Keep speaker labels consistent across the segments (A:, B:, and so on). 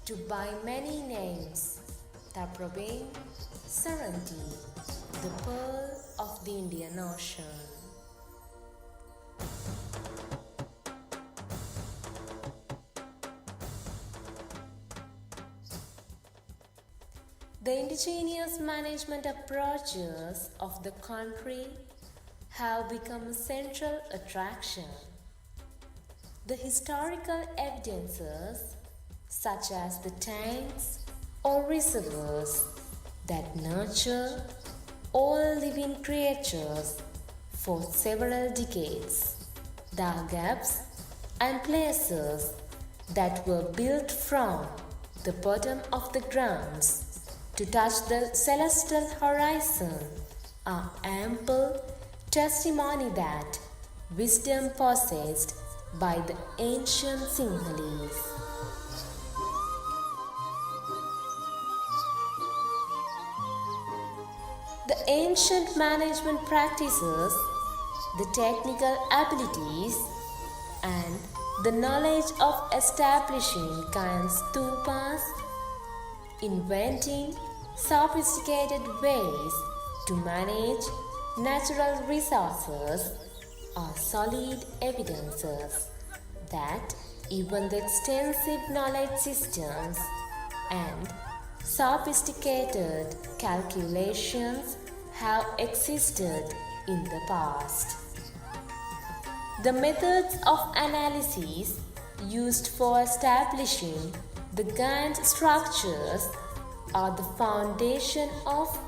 A: to by many names, Taprobane, Saranti, the pearl of the Indian Ocean. The indigenous management approaches of the country have become a central attraction. The historical evidences, such as the tanks or reservoirs that nurture all living creatures for several decades, the gaps and places that were built from the bottom of the grounds to touch the celestial horizon are ample testimony that wisdom possessed by the ancient Sinhalese. The ancient management practices, the technical abilities, and the knowledge of establishing kind stupas, inventing sophisticated ways to manage natural resources are solid evidences that even the extensive knowledge systems and sophisticated calculations have existed in the past. The methods of analysis used for establishing the Gantt structures are the foundation of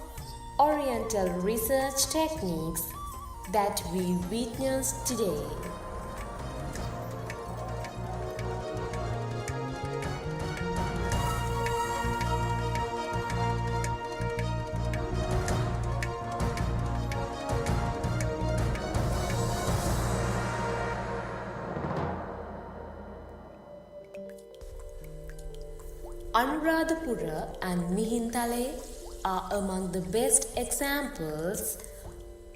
A: Oriental research techniques that we witness today. Anuradhapura and Mihintale are among the best examples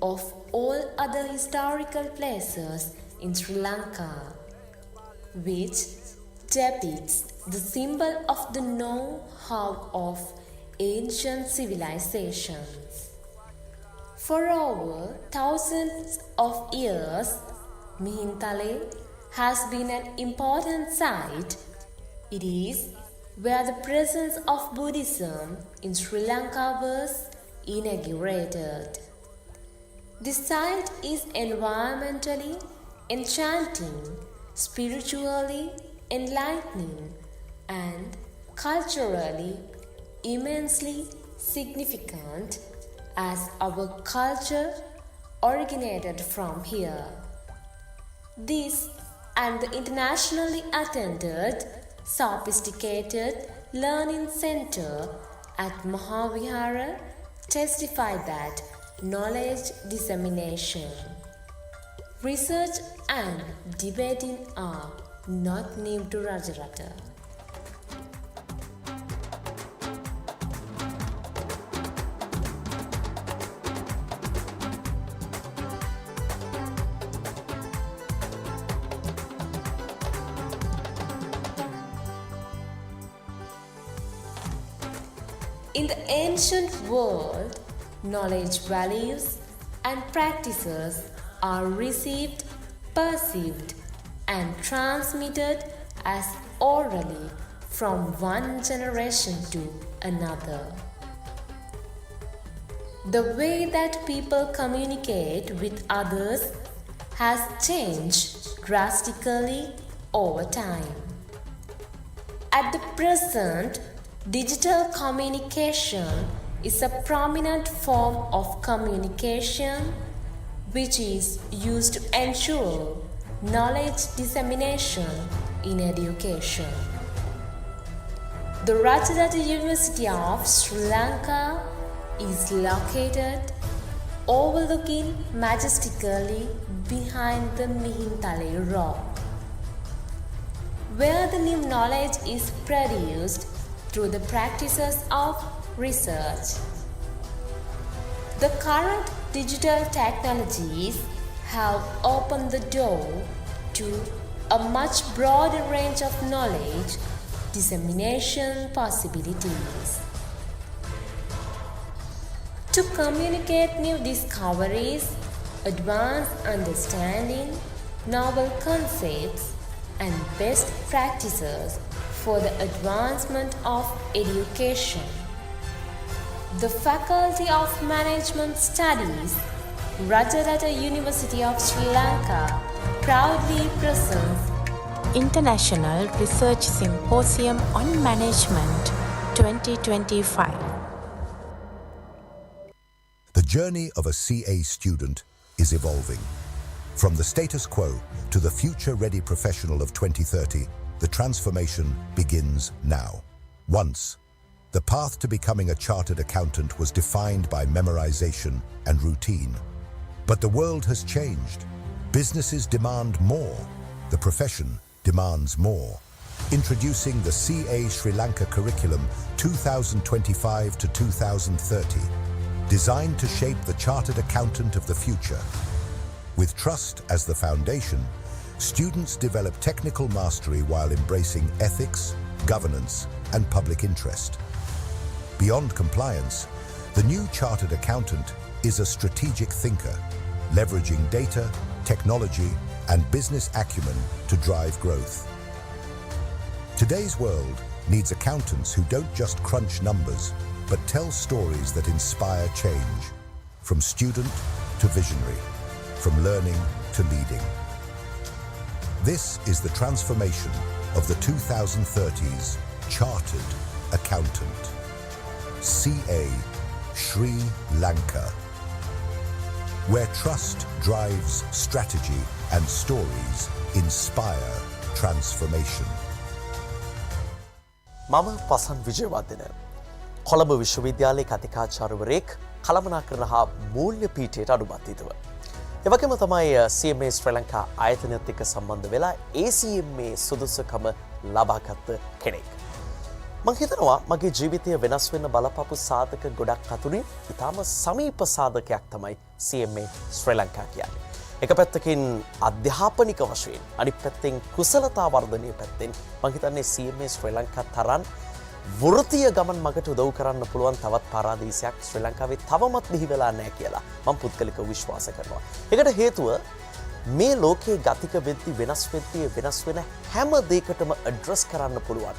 A: of all other historical places in Sri Lanka, which depicts the symbol of the know-how of ancient civilizations. For over thousands of years, Mihintale has been an important site. It is where the presence of Buddhism in Sri Lanka was inaugurated. This site is environmentally enchanting, spiritually enlightening, and culturally immensely significant, as our culture originated from here. This and the internationally attended sophisticated learning center at Mahavihara testify that knowledge dissemination, research and debating are not new to Rajarata. In the ancient world, knowledge values and practices are received, perceived, and transmitted as orally from one generation to another. The way that people communicate with others has changed drastically over time. At the present, digital communication is a prominent form of communication which is used to ensure knowledge dissemination in education. The Rajarata University of Sri Lanka is located overlooking majestically behind the Mihintale rock, where the new knowledge is produced through the practices of research. The current digital technologies have opened the door to a much broader range of knowledge dissemination possibilities. To communicate new discoveries, advance understanding, novel concepts, and best practices for the advancement of education. The Faculty of Management Studies, Rajarata University of Sri Lanka, proudly presents
B: International Research Symposium on Management 2025.
C: The journey of a CA student is evolving. From the status quo to the future-ready professional of 2030, the transformation begins now. Once, the path to becoming a chartered accountant was defined by memorization and routine. But the world has changed. Businesses demand more. The profession demands more. Introducing the CA Sri Lanka Curriculum 2025 to 2030, designed to shape the chartered accountant of the future. With trust as the foundation, students develop technical mastery while embracing ethics, governance, and public interest. Beyond compliance, the new chartered accountant is a strategic thinker, leveraging data, technology, and business acumen to drive growth. Today's world needs accountants who don't just crunch numbers, but tell stories that inspire change, from student to visionary, from learning to leading. This is the transformation of the 2030s Chartered Accountant. CA Sri Lanka, where trust drives strategy and stories inspire transformation.
D: මම පසන් විජයවර්ධන කොළඹ විශ්වවිද්‍යාලයේ කතිකාචාර්යවරයෙක් කළමනාකරණ හා මූල්‍ය පීඨයට අනුබද්ධිතව. එවැගේම තමයි CMA ශ්‍රී ලංකා ආයතනයත් එක්ක සම්බන්ධ වෙලා ACMA සුදුසුකම ලබාගත් කෙනෙක්. මම හිතනවා මගේ ජීවිතය වෙනස් වෙන්න බලපපු සාධක ගොඩක් අතුරින් ඉතාම සමීප සාධකයක් තමයි CMA ශ්‍රී ලංකා කියන්නේ. එක පැත්තකින් අධ්‍යාපනික වශයෙන් අනිත් පැත්තෙන් කුසලතා වර්ධනය පැත්තෙන් මම හිතන්නේ CMA ශ්‍රී ලංකා තරම් වෘත්තීය ගමන් මගට උදව් කරන්න පුළුවන් තවත් පාරාදීසයක් ශ්‍රී ලංකාවේ තවමත් බිහි වෙලා නැහැ කියලා මම පුද්ගලිකව විශ්වාස කරනවා. ඒකට හේතුව මේ ලෝකයේ ගතික වෙද්දී වෙනස් වෙන හැම දෙයකටම ඇඩ්‍රස් කරන්න පුළුවන්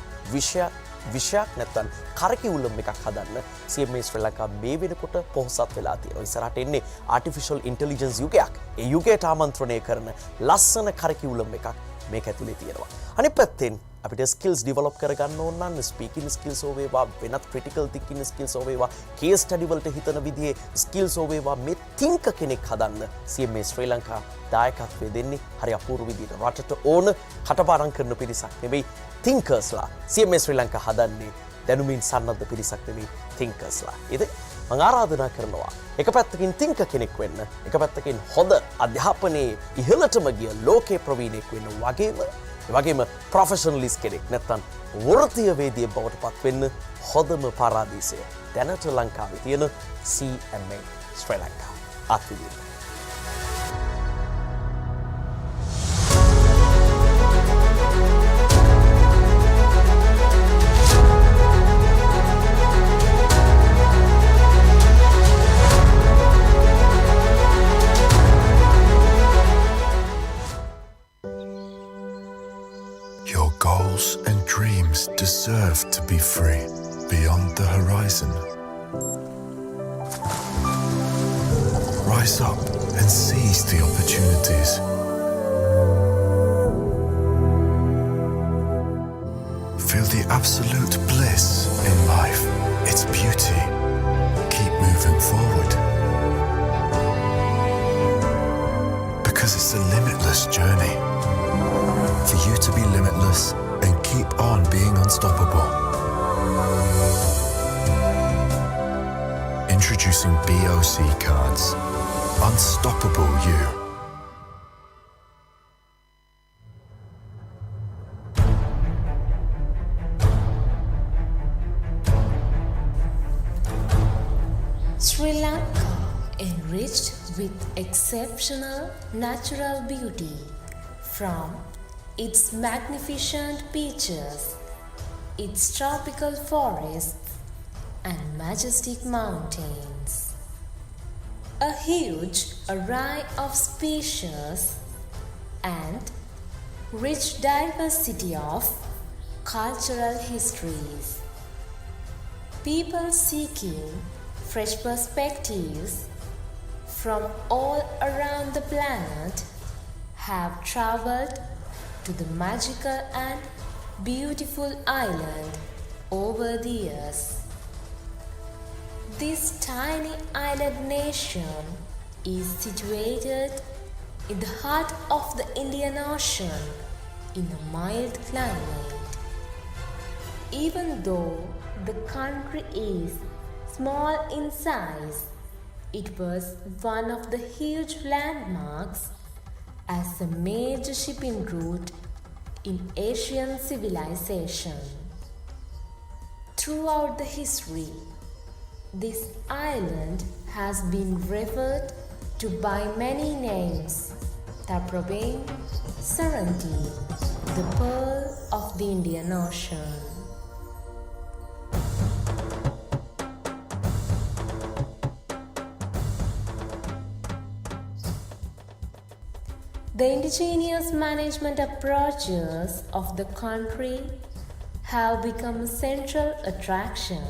D: විෂයක් නැත්නම් කරකියුලම් එකක් හදන්න CMA ශ්‍රී ලංකා මේ වෙනකොට පොහොසත් වෙලා තියෙනවා. ඉස්සරහට එන්නේ ආටිෆිෂල් ඉන්ටෙලිජන්ස් යුගයක්. ඒ යුගයට ආමන්ත්‍රණය කරන ලස්සන කරකියුලම් එකක් මේක ඇතුලේ තියෙනවා. අනිත් පැත්තෙන් අපිට ස්කිල්ස් ඩෙවලොප් කරගන්න ඕන නම් ස්පීකින් ස්කිල්ස් ඕවේවා වෙනත් ක්‍රිටිකල් තින්කින් ස්කිල්ස් ඕවේවා කේස් ස්ටඩි වලට හිතන විදිහේ ස්කිල්ස් ඕවේවා මේ තින්ක කෙනෙක් හදන්න CMA ශ්‍රී ලංකා දායකත්වය දෙන්නේ හරි අපූර්ව විදිහට. රටට ඕන කටපාඩම් කරන පිරිසක් නෙවෙයි තින්කර්ස්ලා. CMA ශ්‍රී ලංකා හදන්නේ දැනුමින් සන්නද්ධ පිරිසක් නෙවෙයි තින්කර්ස්ලා. ඉතින් මම ආරාධනා කරනවා එක පැත්තකින් තින්ක කෙනෙක් වෙන්න, එක පැත්තකින් හොඳ අධ්‍යාපනයේ ඉහළටම ගිය ලෝකේ ප්‍රවීණෙක් වෙන්න වගේම ප්‍රොෆෙෂනලිස්ට් කෙනෙක් නැත්නම් වෘත්තීය වේදිකේ බවට පත් වෙන්න හොඳම පාරාදීසය දැනට ලංකාවේ තියෙන CMA Sri Lanka. අත්විඳින්න.
E: Deserve to be free beyond the horizon. Rise up and seize the opportunities. Feel the absolute bliss in life, its beauty. Keep moving forward. Because it's a limitless journey. For you to be limitless and keep on being unstoppable. Introducing BOC cards. Unstoppable you.
A: Sri Lanka, enriched with exceptional natural beauty, from its magnificent beaches its tropical forests and majestic mountains. A huge array of species and rich diversity of cultural histories. People seeking fresh perspectives from all around the planet have traveled to the magical and beautiful island over the years. This tiny island nation is situated in the heart of the Indian Ocean in a mild climate. Even though the country is small in size, it was one of the huge landmarks as a major shipping route in Asian civilization. Throughout the history, this island has been referred to by many names: Taprobane, Saranti, the Pearl of the Indian Ocean. The indigenous management approaches of the country have become a central attraction.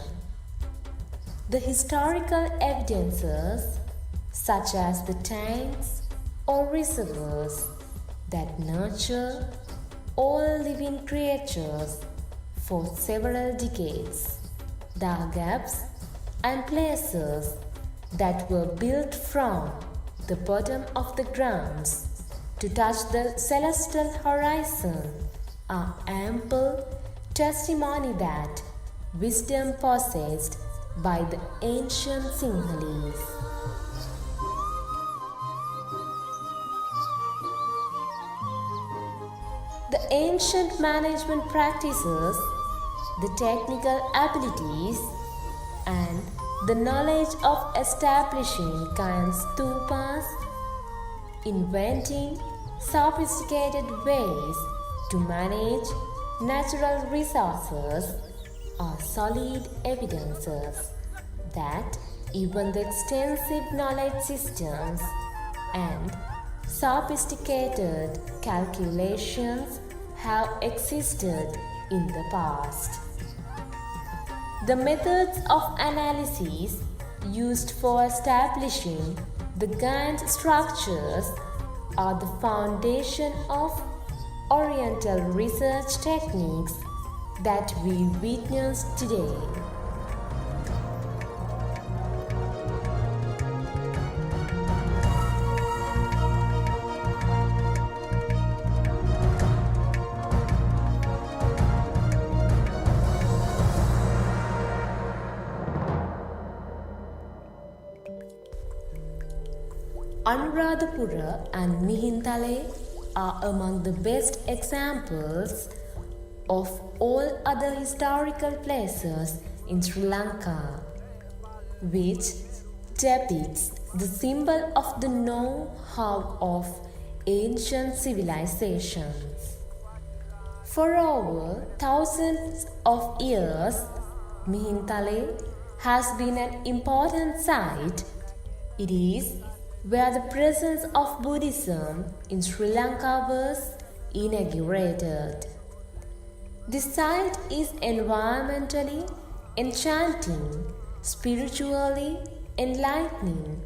A: The historical evidences, such as the tanks or reservoirs that nurture all living creatures for several decades, the gaps and places that were built from the bottom of the grounds to touch the celestial horizon are ample testimony that wisdom possessed by the ancient Sinhalese. The ancient management practices, the technical abilities, and the knowledge of establishing kind stupas, inventing sophisticated ways to manage natural resources are solid evidences that even the extensive knowledge systems and sophisticated calculations have existed in the past. The methods of analysis used for establishing the Gantt structures are the foundation of Oriental research techniques that we witness today. Anuradhapura and Mihintale are among the best examples of all other historical places in Sri Lanka, which depicts the symbol of the know-how of ancient civilizations. For over thousands of years, Mihintale has been an important site. It is where the presence of Buddhism in Sri Lanka was inaugurated. This site is environmentally enchanting, spiritually enlightening,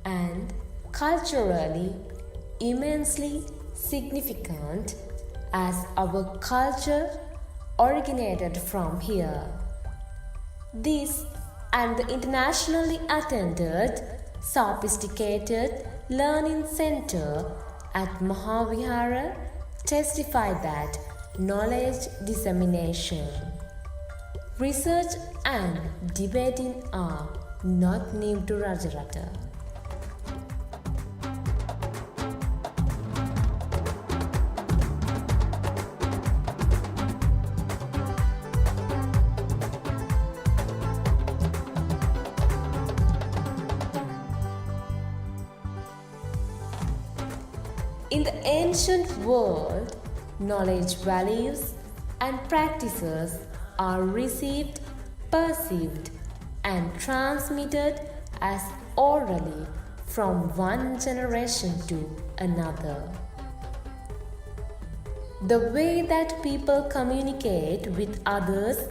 A: and culturally immensely significant, as our culture originated from here. This and the internationally attended sophisticated learning center at Mahavihara testify that knowledge dissemination, research and debating are not new to Rajarata. In the ancient world, knowledge, values, and practices are received, perceived, and transmitted as orally from one generation to another. The way that people communicate with others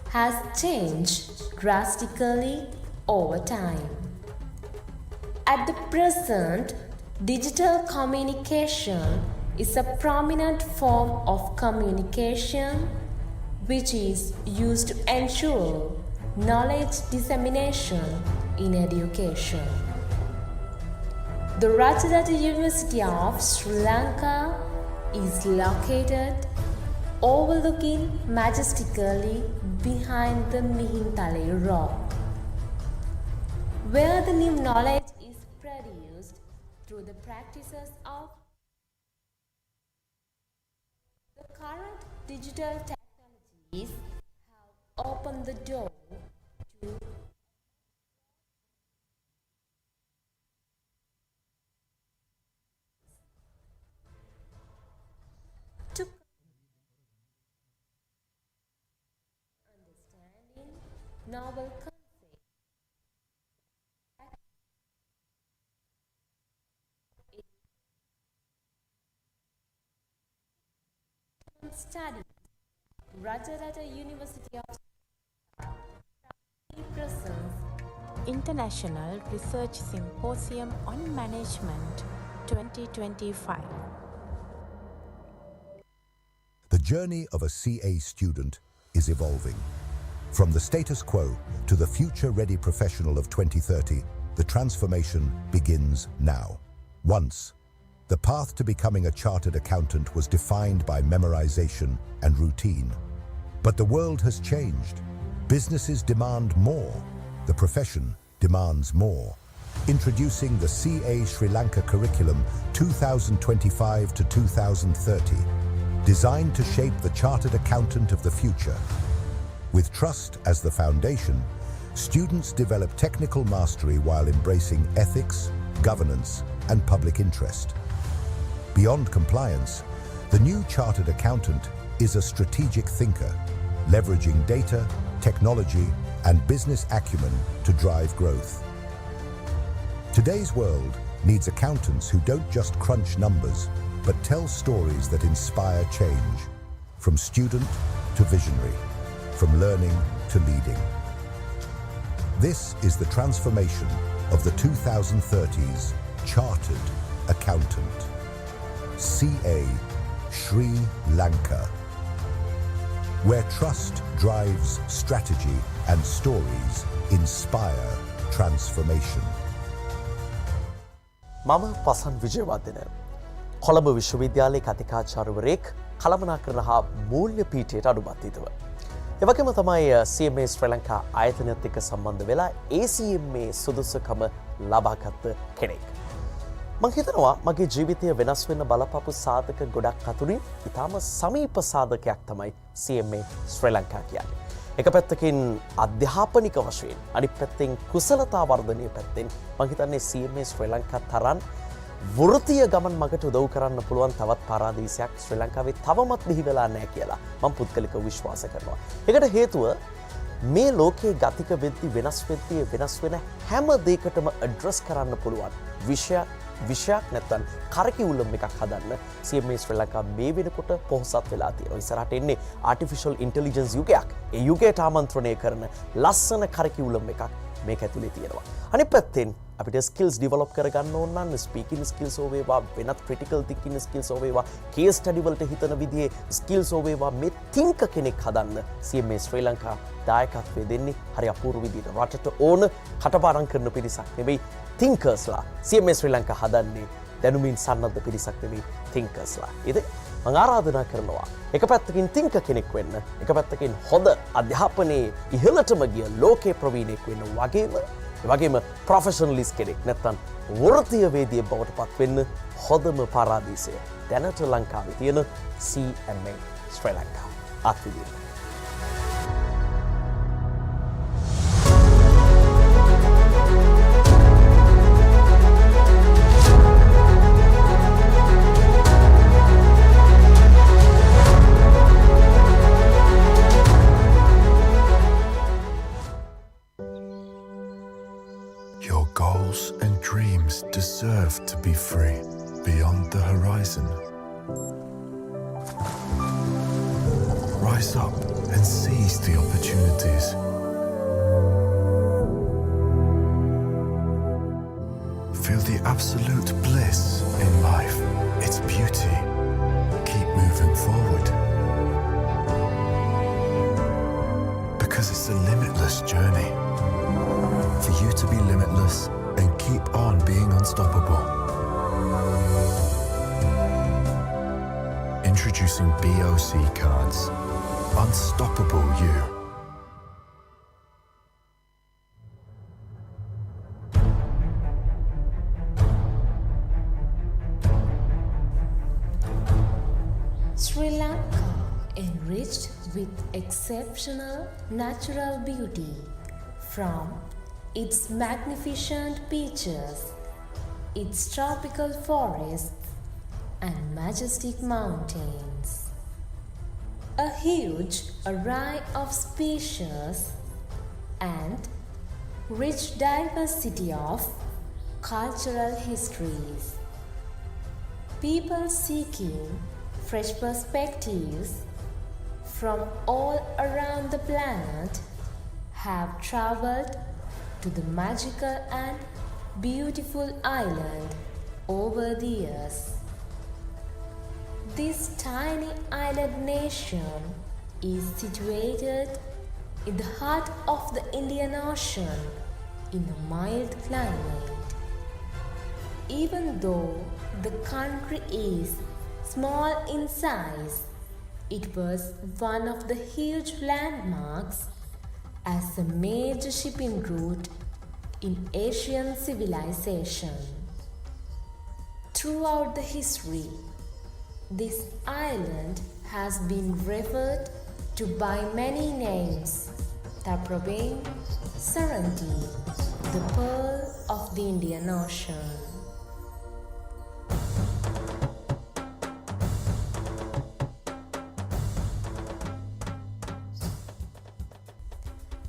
A: has changed drastically over time. At the present, digital communication is a prominent form of communication which is used to ensure knowledge dissemination in education. The Rajarata University of Sri Lanka is located overlooking majestically behind the Mihintale rock, where the new knowledge is produced through the practices of the current digital technologies have opened the door to understanding novel concepts. Studies. Rajarata University of presents
B: International Research Symposium on Management 2025.
C: The journey of a CA student is evolving. From the status quo to the future-ready professional of 2030, the transformation begins now. Once, the path to becoming a chartered accountant was defined by memorization and routine. But the world has changed. Businesses demand more. The profession demands more. Introducing the CA Sri Lanka Curriculum 2025 to 2030, designed to shape the chartered accountant of the future. With trust as the foundation, students develop technical mastery while embracing ethics, governance, and public interest. Beyond compliance, the new chartered accountant is a strategic thinker, leveraging data, technology, and business acumen to drive growth. Today's world needs accountants who don't just crunch numbers, but tell stories that inspire change, from student to visionary, from learning to leading. This is the transformation of the 2030s Chartered Accountant. CA Sri Lanka, where trust drives strategy and stories inspire transformation.
D: මම පසන් විජයවර්ධන කොළඹ විශ්වවිද්‍යාලයේ කතිකාචාර්යවරයෙක් කළමනාකරණ හා මූල්‍ය පීඨයට අනුබද්ධිතව. එවැගේම තමයි CMA ශ්‍රී ලංකා ආයතනයත් එක්ක සම්බන්ධ වෙලා ACMA සුදුසුකම ලබාගත් කෙනෙක්. මං හිතනවා මගේ ජීවිතය වෙනස් වෙන්න බලපාපු සාධක ගොඩක් අතුරින් ඉතාම සමීප සාධකයක් තමයි CMA ශ්‍රී ලංකා කියන්නේ. එක පැත්තකින් අධ්‍යාපනික වශයෙන් අනිත් පැත්තෙන් කුසලතා වර්ධනය පැත්තෙන් මං හිතන්නේ CMA ශ්‍රී ලංකා තරම් වෘත්තීය ගමන් මගට උදව් කරන්න පුළුවන් තවත් පාරාදීසයක් ශ්‍රී ලංකාවේ තවමත් බිහි වෙලා නැහැ කියලා මම පුද්ගලිකව විශ්වාස කරනවා. ඒකට හේතුව මේ ලෝකයේ ගතික වෙද්දී වෙනස් වෙන හැම දෙයකටම ඇඩ්‍රස් කරන්න පුළුවන් විෂයක් නැත්නම් කරිකියුලම් එකක් හදන්න CMA ශ්‍රී ලංකා මේ වෙනකොට පොහොසත් වෙලා තියෙනවා. ඉස්සරහට එන්නේ ආටිෆිෂල් ඉන්ටෙලිජන්ස් යුගයක්. ඒ යුගයට ආමන්ත්‍රණය කරන ලස්සන කරිකියුලම් එකක් මේක ඇතුලේ තියෙනවා. අනිත් පැත්තෙන් අපිට ස්කිල්ස් ඩෙවලොප් කරගන්න ඕන නම් ස්පීකින් ස්කිල්ස් හෝ වේවා වෙනත් ක්‍රිටිකල් තින්කින් ස්කිල්ස් හෝ වේවා කේස් ස්ටඩි වලට හිතන විදිහේ ස්කිල්ස් හෝ වේවා මේ තින්ක කෙනෙක් හදන්න CMA ශ්‍රී ලංකා දායකත්වය දෙන්නේ හරි අපූර්ව විදිහට. රටට ඕන කටපාඩම් කරන පිරිසක් නෙවෙයි තින්කර්ස්ලා. CMA ශ්‍රී ලංකා හදන්නේ දැනුමින් සන්නද්ධ පිරිසක් නෙවෙයි තින්කර්ස්ලා. ඉතින් මම ආරාධනා කරනවා එක පැත්තකින් තින්ක කෙනෙක් වෙන්න, එක පැත්තකින් හොඳ අධ්‍යාපනයේ ඉහළටම ගිය ලෝකේ ප්‍රවීණෙක් වෙන්න වගේම ප්‍රොෆෙෂනලිස්ට් කෙනෙක් නැත්නම් වෘත්තීය වේදිකේ බවට පත් වෙන්න හොඳම පාරාදීසය දැනට ලංකාවේ තියෙන CMA Sri Lanka අත්විඳින්න.
E: goals and dreams deserve to be free beyond the horizon. Rise up and seize the opportunities. Feel the absolute bliss in life, its beauty. Keep moving forward. Because it's a limitless journey. For you to be limitless and keep on being unstoppable. Introducing BOC cards. Unstoppable You.
A: Sri Lanka, enriched with exceptional natural beauty, from its magnificent beaches, its tropical forests and majestic mountains. A huge array of species and rich diversity of cultural histories. People seeking fresh perspectives from all around the planet have traveled to the magical and beautiful island over the years. This tiny island nation is situated in the heart of the Indian Ocean in a mild climate. Even though the country is small in size, it was one of the huge landmarks as a major shipping route in Asian civilization. Throughout the history, this island has been referred to by many names: Taprobane, Saranti, the Pearl of the Indian Ocean.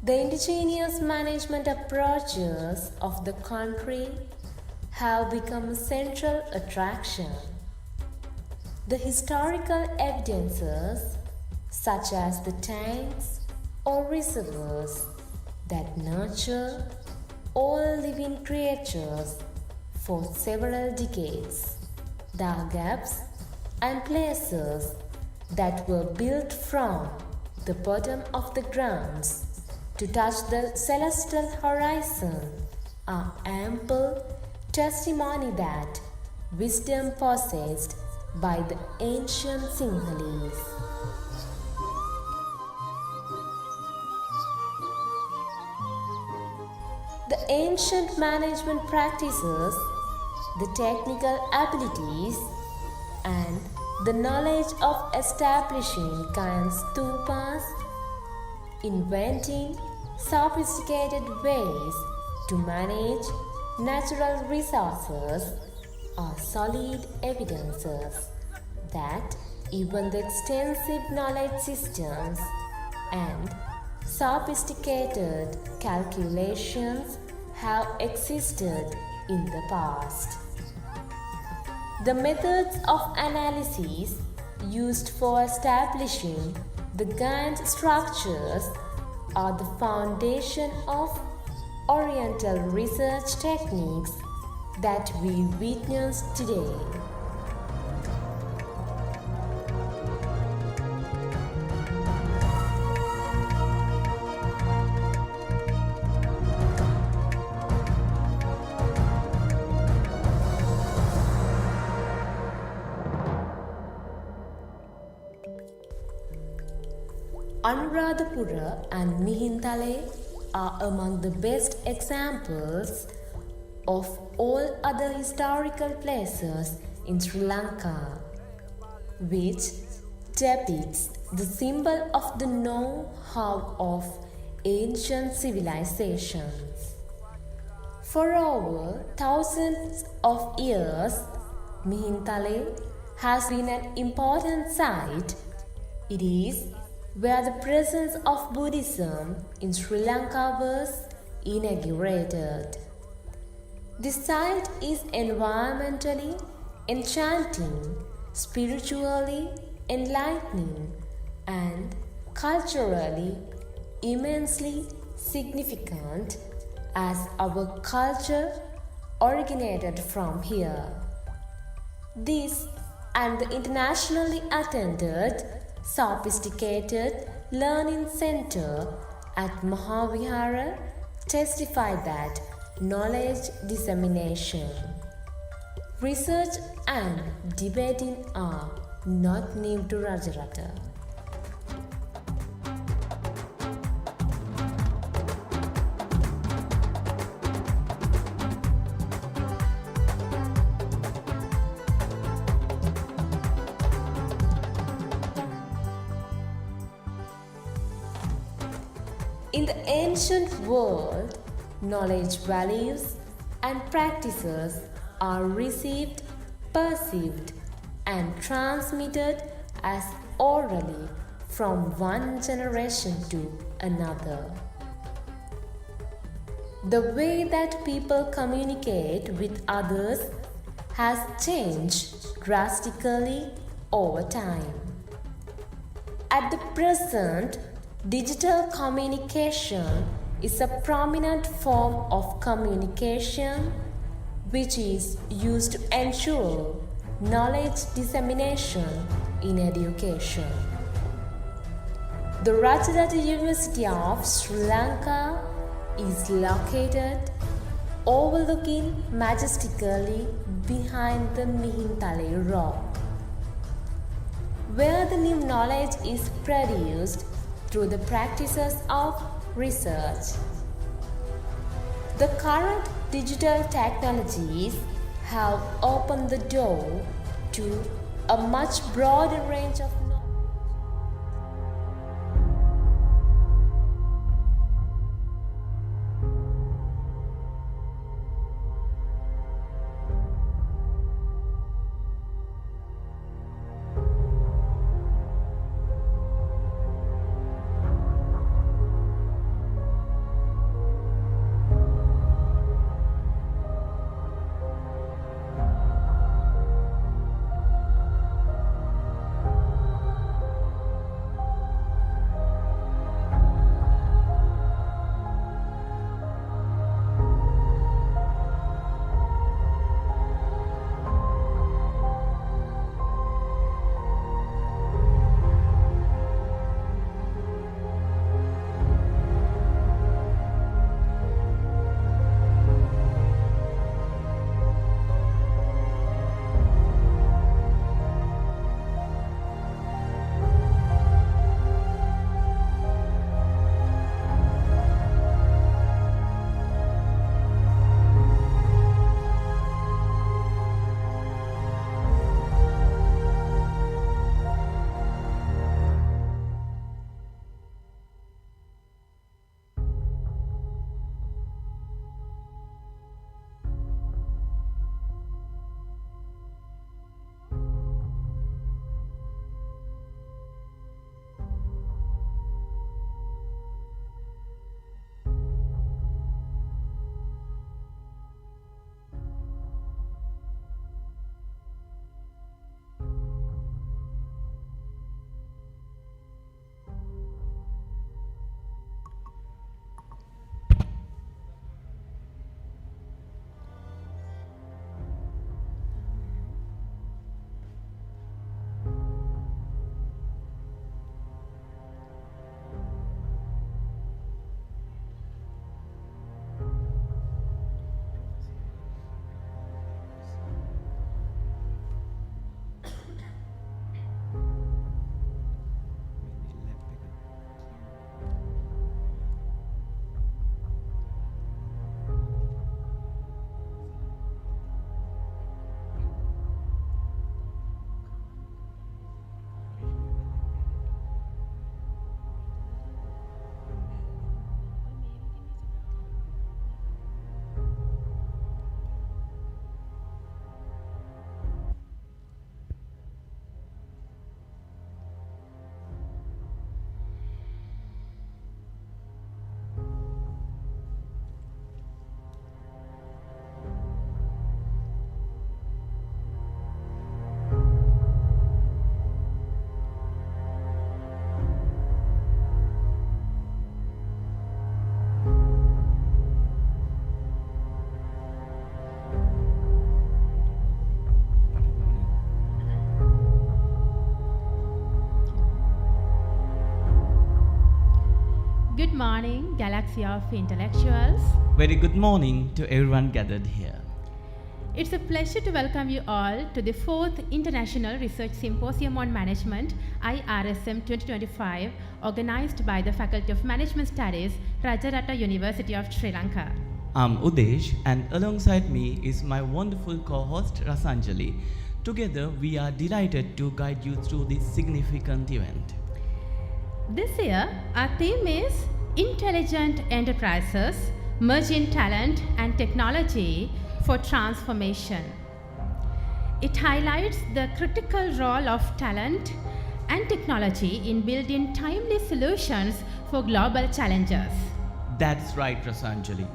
A: The indigenous management approaches of the country have become a central attraction. The historical evidences, such as the tanks or reservoirs that nurture all living creatures for several decades, the gaps and places that were built from the bottom of the grounds to touch the celestial horizon are ample testimony that wisdom possessed by the ancient Sinhalese. The ancient management practices, the technical abilities, and the knowledge of establishing kind stupas, inventing sophisticated ways to manage natural resources are solid evidences that even the extensive knowledge systems and sophisticated calculations have existed in the past. The methods of analysis used for establishing the Gantt structures are the foundation of Oriental research techniques that we witness today. Anuradhapura and Mihintale are among the best examples of all other historical places in Sri Lanka, which depicts the symbol of the know-how of ancient civilizations. For over thousands of years, Mihintale has been an important site. It is where the presence of Buddhism in Sri Lanka was inaugurated. The site is environmentally enchanting, spiritually enlightening, and culturally immensely significant, as our culture originated from here. This and the internationally attended, sophisticated learning center at Mahavihara testify that knowledge dissemination, research and debating are not new to Rajarata. In the ancient world, knowledge, values, and practices are received, perceived, and transmitted as orally from one generation to another. The way that people communicate with others has changed drastically over time. At the present, digital communication is a prominent form of communication which is used to ensure knowledge dissemination in education. The Rajarata University of Sri Lanka is located overlooking majestically behind the Mihintale rock, where the new knowledge is produced through the practices of research. The current digital technologies have opened the door to a much broader range of knowledge.
F: morning, galaxy of intellectuals.
G: Very good morning to everyone gathered here.
F: It's a pleasure to welcome you all to the 4th International Research Symposium on Management, IRSM 2025, organized by the Faculty of Management Studies, Rajarata University of Sri Lanka.
G: I'm Udesh, and alongside me is my wonderful co-host Rasanjali. Together, we are delighted to guide you through this significant event.
F: This year, our theme is Intelligent Enterprises, Merging Talent and Technology for Transformation. It highlights the critical role of talent and technology in building timely solutions for global challenges.
G: That's right, Rasanjali.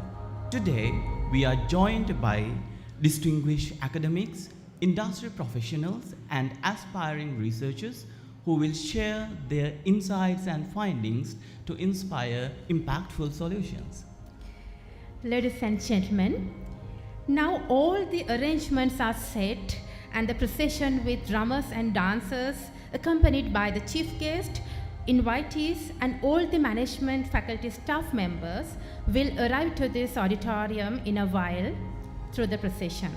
G: Today, we are joined by distinguished academics, industry professionals, and aspiring researchers who will share their insights and findings to inspire impactful solutions.
F: Ladies and gentlemen, now all the arrangements are set and the procession with drummers and dancers, accompanied by the chief guest, invitees, and all the management faculty staff members will arrive to this auditorium in a while through the procession.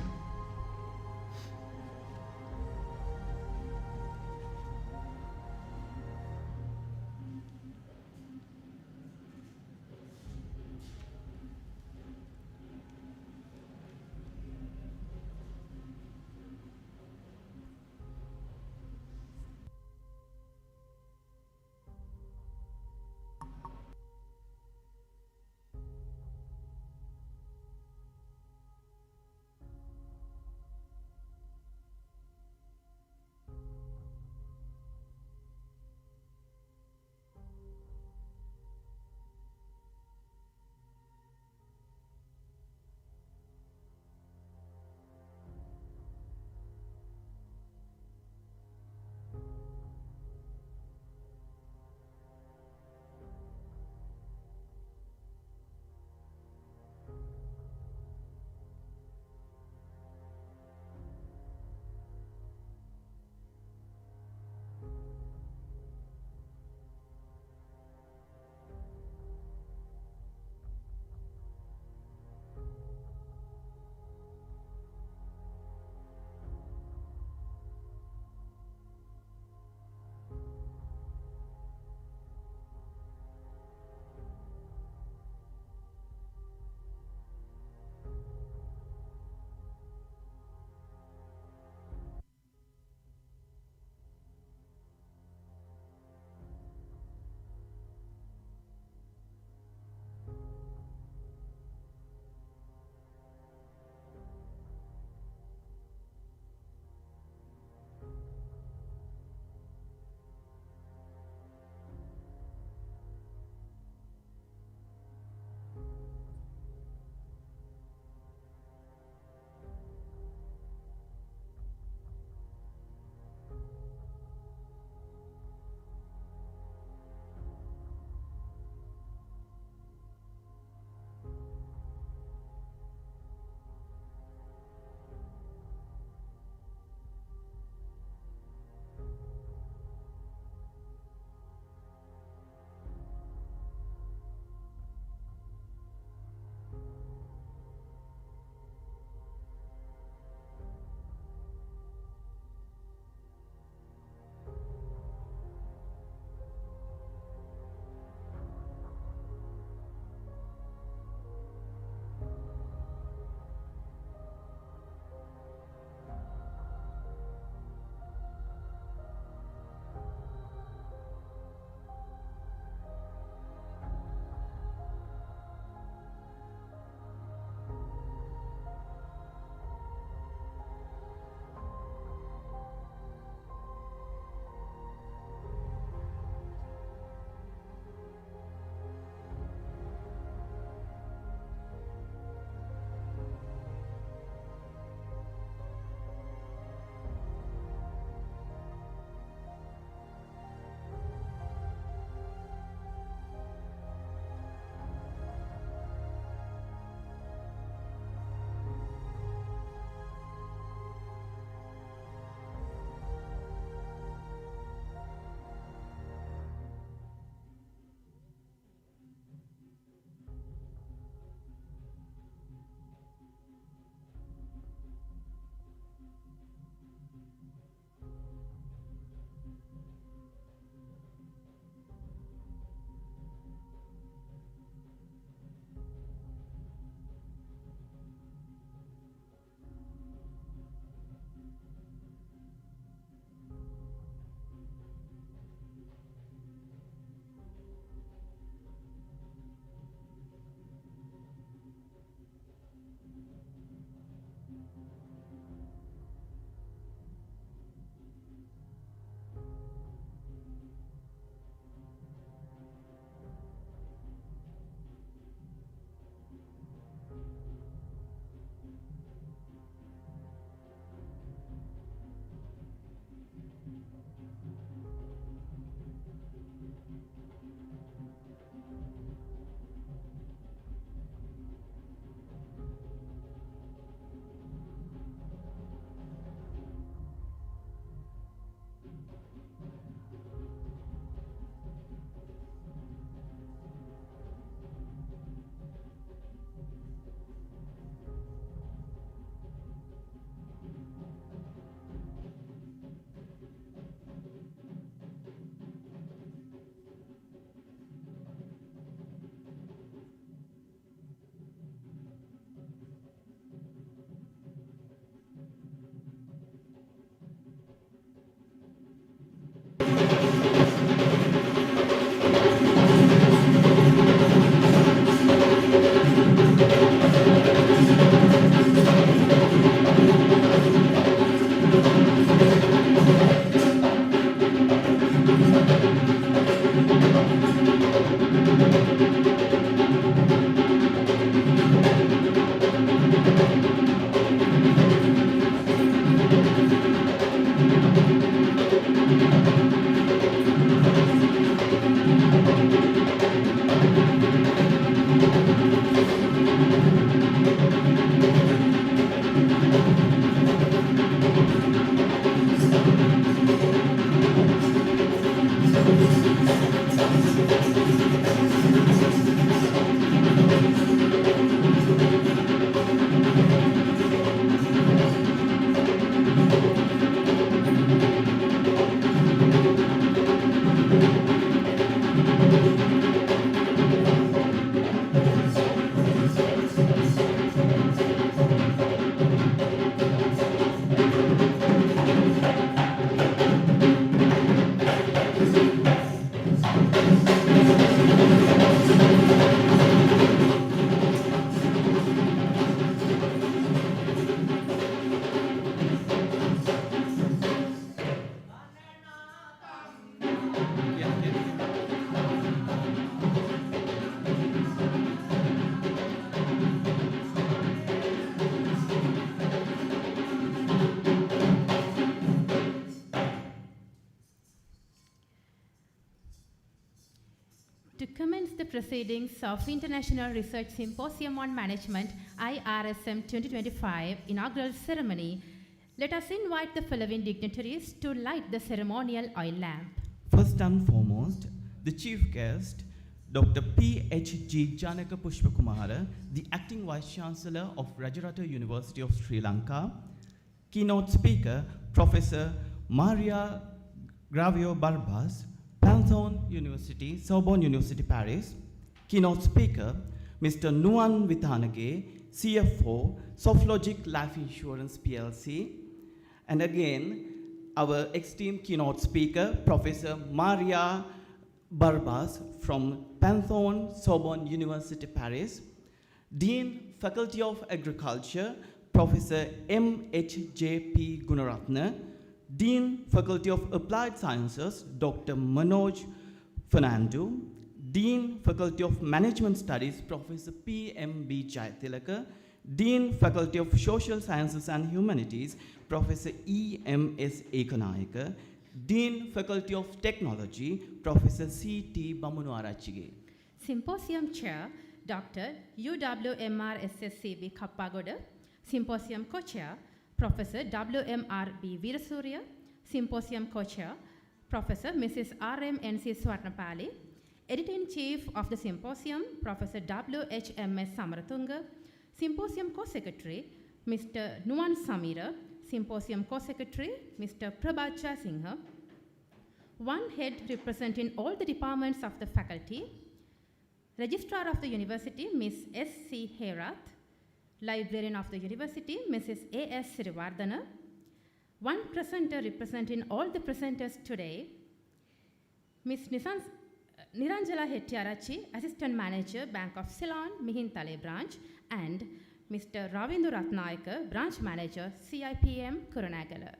F: proceedings of International Research Symposium on Management IRSM 2025 inaugural ceremony, let us invite the following dignitaries to light the ceremonial oil lamp.
G: First and foremost, the chief guest, Dr. P.H.G. Janaka Pushpakumara, the Acting Vice Chancellor of Rajarata University of Sri Lanka. Keynote speaker, Professor Maria Gravari Barbas, Pantheon University, Sorbonne University, Paris. Keynote speaker, Mr. Nuwan Withanage, CFO, Softlogic Life Insurance PLC. And again, our esteemed keynote speaker, Professor Maria Barbas from Pantheon, Sorbonne University, Paris. Dean, Faculty of Agriculture, Professor M.H.J.P. Gunaratne. Dean, Faculty of Applied Sciences, Dr. Manoj Fernando. Dean, Faculty of Management Studies, Professor P.M.B. Jayatilaka. Dean, Faculty of Social Sciences and Humanities, Professor E.M.S. Ekanayaka. Dean, Faculty of Technology, Professor C.T. Bamunuarachige.
F: Symposium Chair, Dr. UWMRSSCB Kappagoda. Symposium Co-Chair, Professor W.M.R.B. Veerasurya. Symposium Co-Chair, Professor Mrs. R.M.N.C. Swarnapali. Editor-in-Chief of the Symposium, Professor W.H.M.S. Samaratunga. Symposium Co-Secretary, Mr. Nuwan Samira. Symposium Co-Secretary, Mr. Prabhacha Singha. One head representing all the departments of the faculty. Registrar of the University, Ms. S.C. Herath. Librarian of the University, Mrs. A.S. Sirivardhana. One presenter representing all the presenters today, Ms. Niranjala Hettiarachi, Assistant Manager, Bank of Ceylon, Mihintale branch, and Mr. Ravindu Ratnayaka, Branch Manager, CIPM, Kurunagala.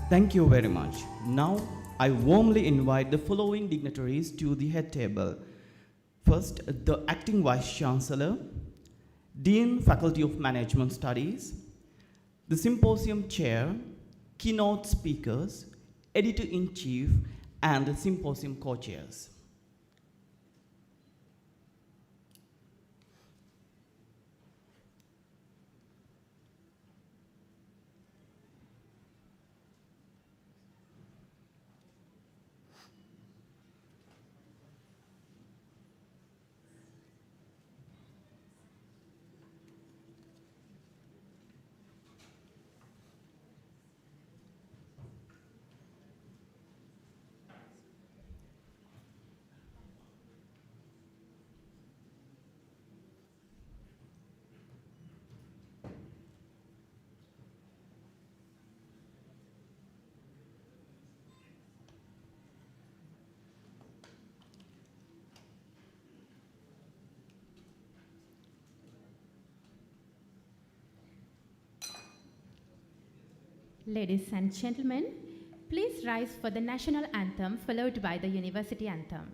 G: Thank you very much. Now, I warmly invite the following dignitaries to the head table. First, the Acting Vice Chancellor, Dean, Faculty of Management Studies, the Symposium Chair, Keynote Speakers, Editor-in-Chief, and the Symposium Co-Chairs.
F: Ladies and gentlemen, please rise for the national anthem followed by the university anthem.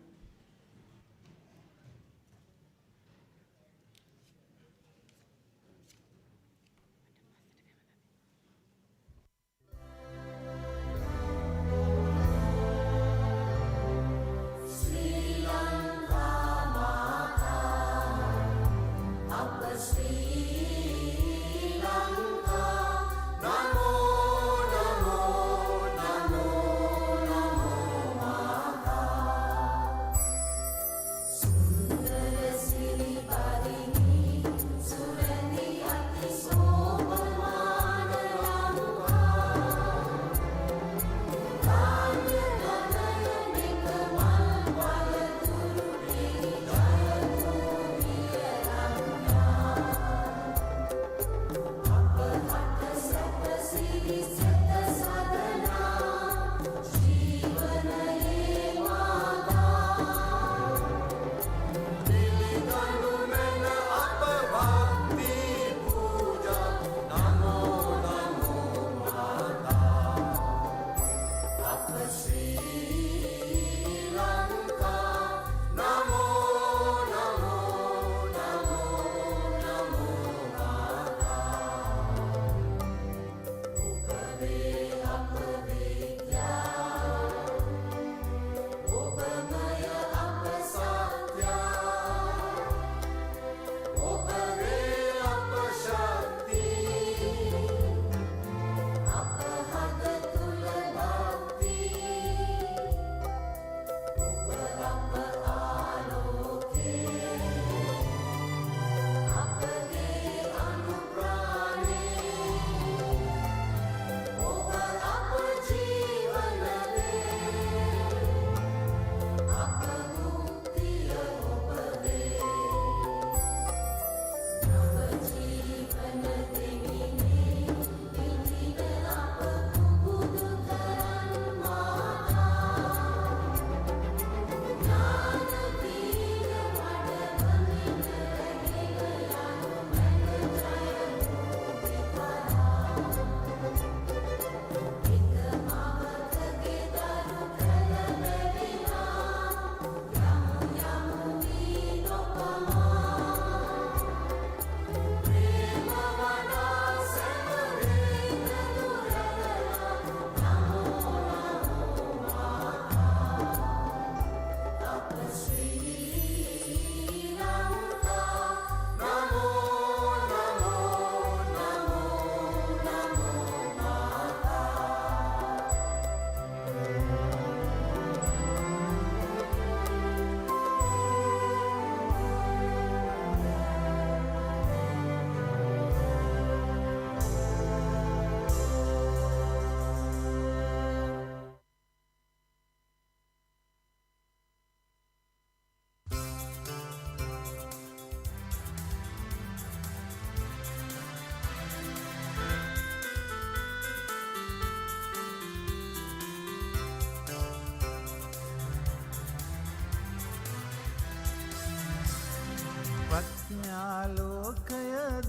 H: ප්‍රඥාලෝකය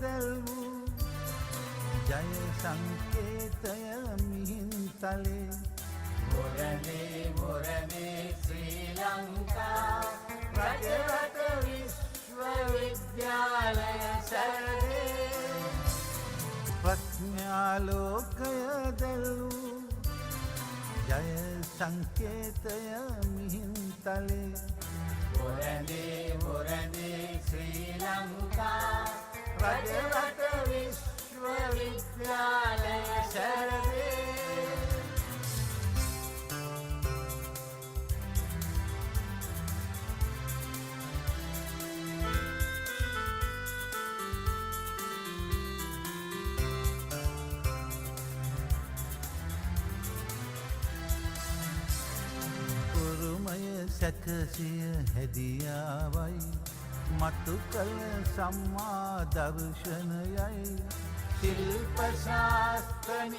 H: දැල්වූ ජය සංකේතය මිහින්තලේ මොරනේ ශ්‍රී ලංකා රජරට විශ්වවිද්‍යාලය සැරේ ප්‍රඥාලෝකය දැල්වූ ජය සංකේතය මිහින්තලේ මොරනේ ශ්‍රී ලංකා රජරට විශ්වවිද්‍යාලය සැරේ සැකසිය හැදියාවයි මතු කළ සම්මා දර්ශනයයි ශිල්ප ශාස්ත්‍රනිකේතනයයි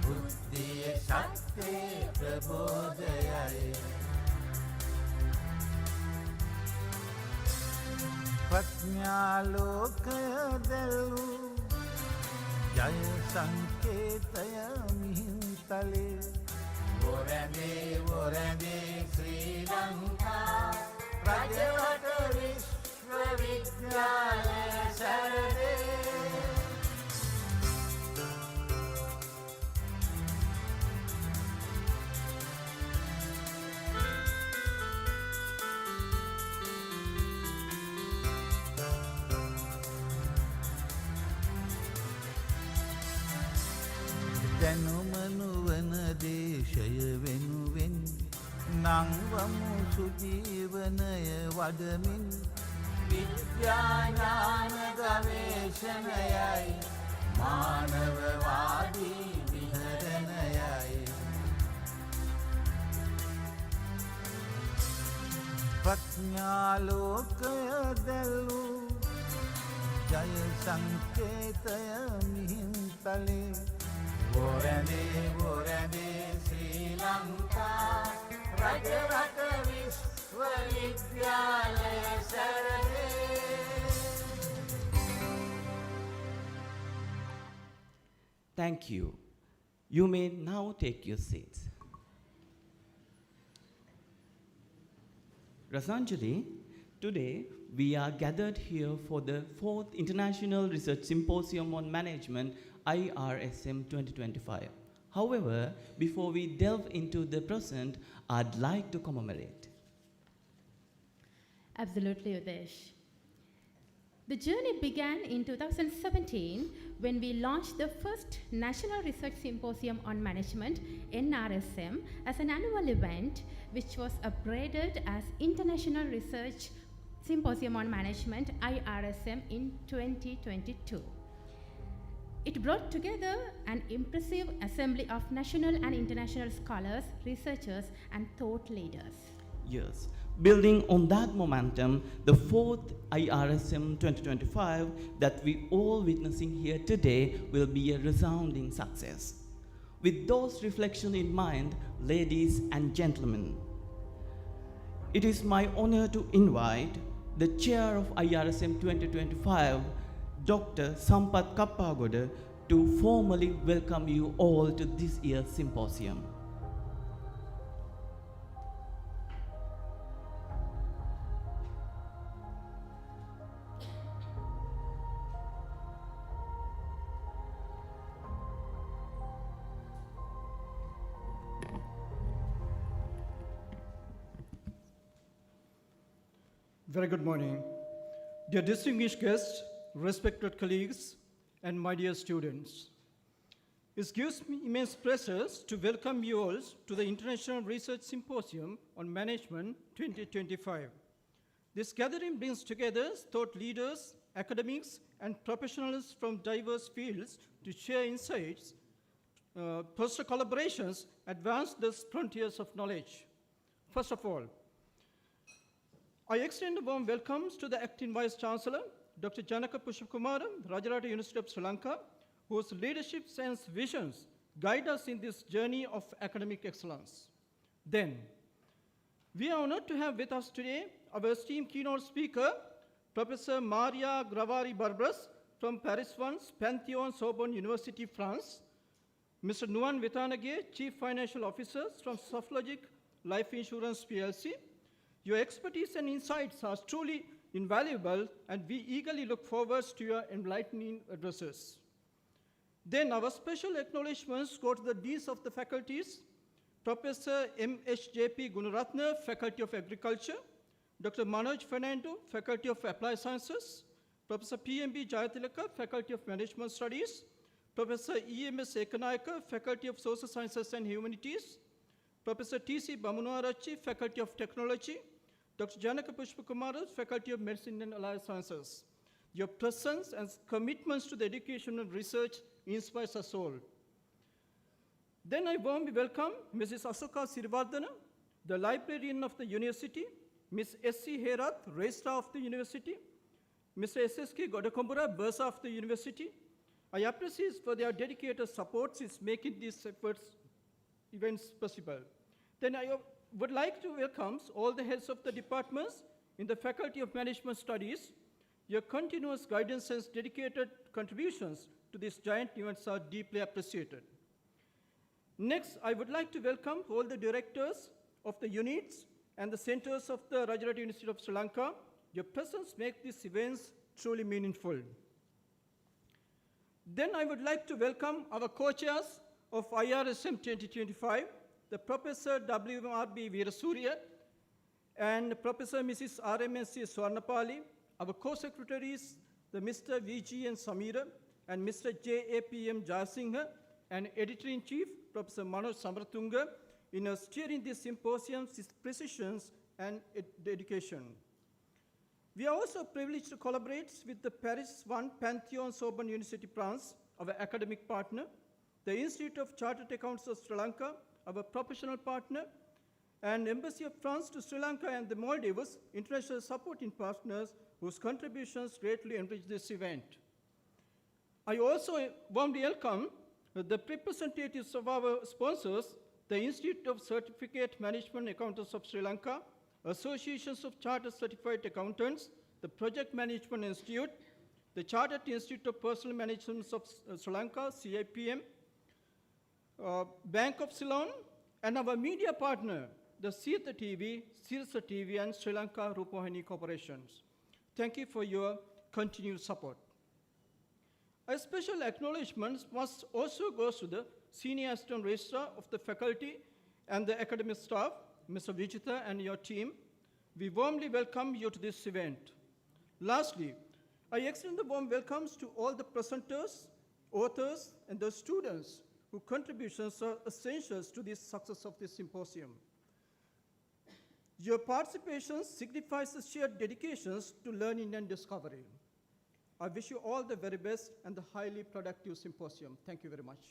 H: බුද්ධිය ශක්තිය ප්‍රබෝධයයි ප්‍රඥාලෝකය දැල්වූ ජය සංකේතය මිහින්තලේ වොරැඳේ ශ්‍රී ලංකා රජරට විශ්වවිද්‍යාලය සැරදේ දැනුමනුවන දේශය වෙනුවෙන් නංවමු සුජීවනය වඩමින් විද්‍යාඥාන ගවේෂණයයි මානවවාදී විහරණයයි ප්‍රඥාලෝකය දැල්වූ ජය සංකේතය මිහින්තලේ වොරැඳේ ශ්‍රී Lanka Rajarata විශ්වවිද්‍යාලය සැරදේ
G: Thank you. You may now take your seats. Rasanjali, today we are gathered here for the 4th International Research Symposium on Management IRSM 2025. However, before we delve into the present, I'd like to commemorate.
F: Absolutely, Udesh. The journey began in 2017 when we launched the first National Research Symposium on Management, NRSM, as an annual event which was upgraded as International Research Symposium on Management, IRSM, in 2022. It brought together an impressive assembly of national and international scholars, researchers, and thought leaders.
G: Yes, building on that momentum, the 4th IRSM 2025 that we all witnessing here today will be a resounding success. With those reflections in mind, ladies and gentlemen, it is my honor to invite the chair of IRSM 2025, Dr. Sampath Kappagoda, to formally welcome you all to this year's symposium.
I: Very good morning. Dear distinguished guests, respected colleagues, and my dear students. It gives me immense pleasure to welcome you all to the International Research Symposium on Management 2025. This gathering brings together thought leaders, academics, and professionals from diverse fields to share insights, foster collaborations, advance the frontiers of knowledge. First of all, I extend a warm welcome to the Acting Vice Chancellor, Dr. Janaka Pushpakumara, Rajarata University of Sri Lanka, whose leadership and visions guide us in this journey of academic excellence. Then, we are honored to have with us today our esteemed keynote speaker, Professor Maria Gravari Barbas from Paris 1's Pantheon, Sorbonne University, France, Mr. Nuwan Withanage, Chief Financial Officer from Softlogic Life Insurance PLC. Your expertise and insights are truly invaluable, and we eagerly look forward to your enlightening addresses. Then our special acknowledgements go to the deans of the faculties, Professor M.H.J.P. Gunaratna, Faculty of Agriculture, Dr. Manoj Fernando, Faculty of Applied Sciences, Professor P.M.B. Jayatilaka, Faculty of Management Studies, Professor E.M.S. Ekanayaka, Faculty of Social Sciences and Humanities, Professor T.C. Bamunarachi, Faculty of Technology, Dr. Janaka Pushpakumara, Faculty of Medicine and Allied Sciences. Your presence and commitments to the education and research inspires us all. Then I warmly welcome Mrs. Asoka Sirivardhana, the librarian of the university, Ms. S.C. Herath, Registrar of the university, Mr. S.S.K. Godakombura, Bursa of the university. I appreciate for their dedicated support in making these events possible. Then I would like to welcome all the heads of the departments in the Faculty of Management Studies. Your continuous guidance and dedicated contributions to this giant events are deeply appreciated. Next, I would like to welcome all the directors of the units and the centers of the Rajarata University of Sri Lanka. Your presence makes these events truly meaningful. Then I would like to welcome our co-chairs of IRSM 2025, the Professor W.R.B. Veerasurya and Professor Mrs. R.M.S.C. Swarnapali, our co-secretaries, the Mr. V.G.N. Samira and Mr. J.A.P.M. Jayasinghe, and Editor-in-Chief, Professor Manoj Samaratunga, in steering this symposium's precision and dedication. We are also privileged to collaborate with the Paris 1 Pantheon Sorbonne University France, our academic partner, the Institute of Chartered Accountants of Sri Lanka, our professional partner, and Embassy of France to Sri Lanka and the Maldives, international supporting partners whose contributions greatly enrich this event. I also warmly welcome the representatives of our sponsors, the Institute of Certificate Management Accountants of Sri Lanka, Associations of Chartered Certified Accountants, the Project Management Institute, the Chartered Institute of Personal Management of Sri Lanka, CIPM, Bank of Ceylon, and our media partner, the Sirsa TV, and Sri Lanka Rupawahini Corporations. Thank you for your continued support. A special acknowledgement must also go to the Senior Assistant Registrar of the faculty and the academic staff, Mr. Vijitha and your team. We warmly welcome you to this event. Lastly, I extend the warm welcomes to all the presenters, authors, and the students whose contributions are essential to the success of this symposium. Your participation signifies the shared dedications to learning and discovery. I wish you all the very best and the highly productive symposium. Thank you very much.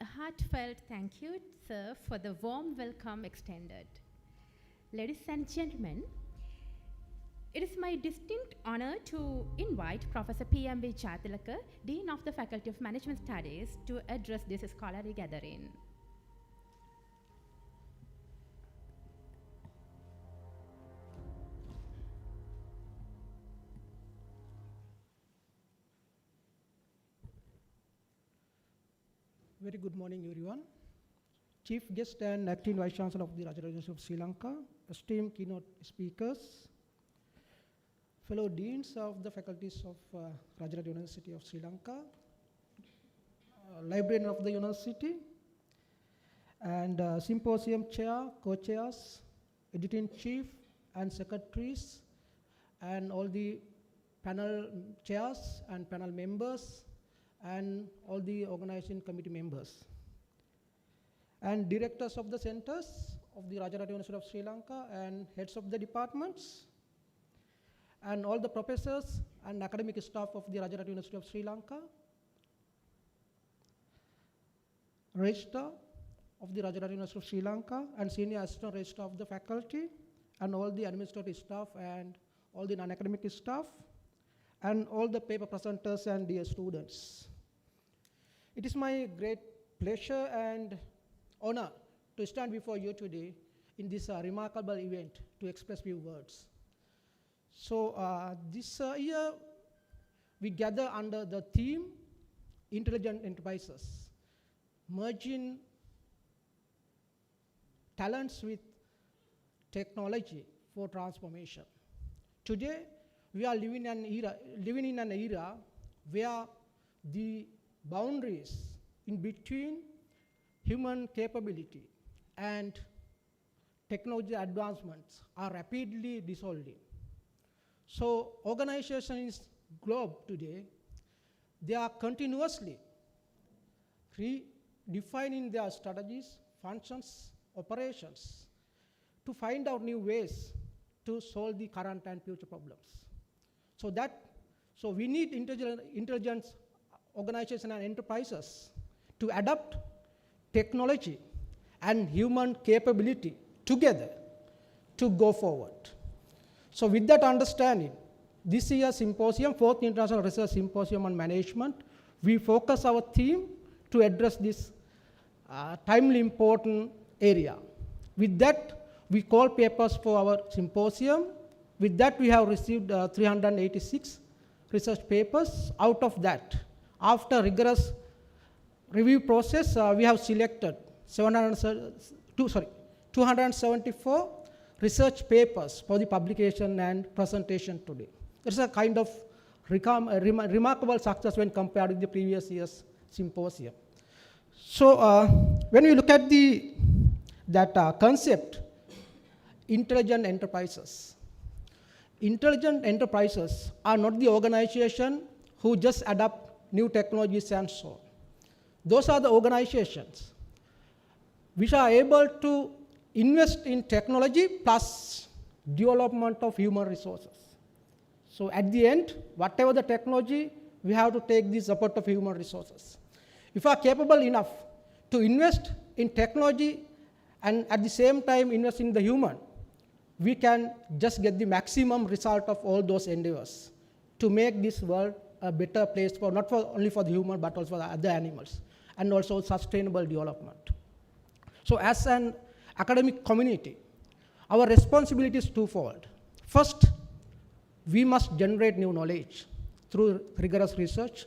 F: A heartfelt thank you, sir, for the warm welcome extended. Ladies and gentlemen, it is my distinct honor to invite Professor P.M.B. Chatilaka, Dean of the Faculty of Management Studies, to address this scholarly gathering.
J: Very good morning, everyone. Chief guest and acting Vice Chancellor of the Rajarata University of Sri Lanka, esteemed keynote speakers, fellow deans of the faculties of Rajarata University of Sri Lanka, librarian of the university, and symposium chair, co-chairs, editor-in-chief, and secretaries, and all the panel chairs and panel members, and all the organizing committee members, and directors of the centers of the Rajarata University of Sri Lanka, and heads of the departments, and all the professors and academic staff of the Rajarata University of Sri Lanka, registrar of the Rajarata University of Sri Lanka, and senior assistant registrar of the faculty, and all the administrative staff and all the non-academic staff, and all the paper presenters and dear students. It is my great pleasure and honor to stand before you today in this remarkable event to express few words. So this year we gather under the theme Intelligent Enterprises, merging talents with technology for transformation. Today we are living in an era where the boundaries in between human capability and technology advancements are rapidly dissolving. So organizations globe today, they are continuously redefining their strategies, functions, operations to find out new ways to solve the current and future problems. So we need intelligence organizations and enterprises to adapt technology and human capability together to go forward. So with that understanding, this year's symposium, 4th International Research Symposium on Management, we focus our theme to address this timely important area. With that, we call papers for our symposium. With that, we have received 386 research papers. Out of that, after rigorous review process, we have selected 274 research papers for the publication and presentation today. It's a kind of remarkable success when compared with the previous year's symposium. So when we look at that concept, intelligent enterprises. Intelligent enterprises are not the organization who just adopt new technologies and so on. Those are the organizations which are able to invest in technology plus development of human resources. So at the end, whatever the technology, we have to take the support of human resources. If we are capable enough to invest in technology and at the same time invest in the human, we can just get the maximum result of all those endeavors to make this world a better place for not only for the human but also for the other animals, and also sustainable development. So as an academic community, our responsibility is twofold. First, we must generate new knowledge through rigorous research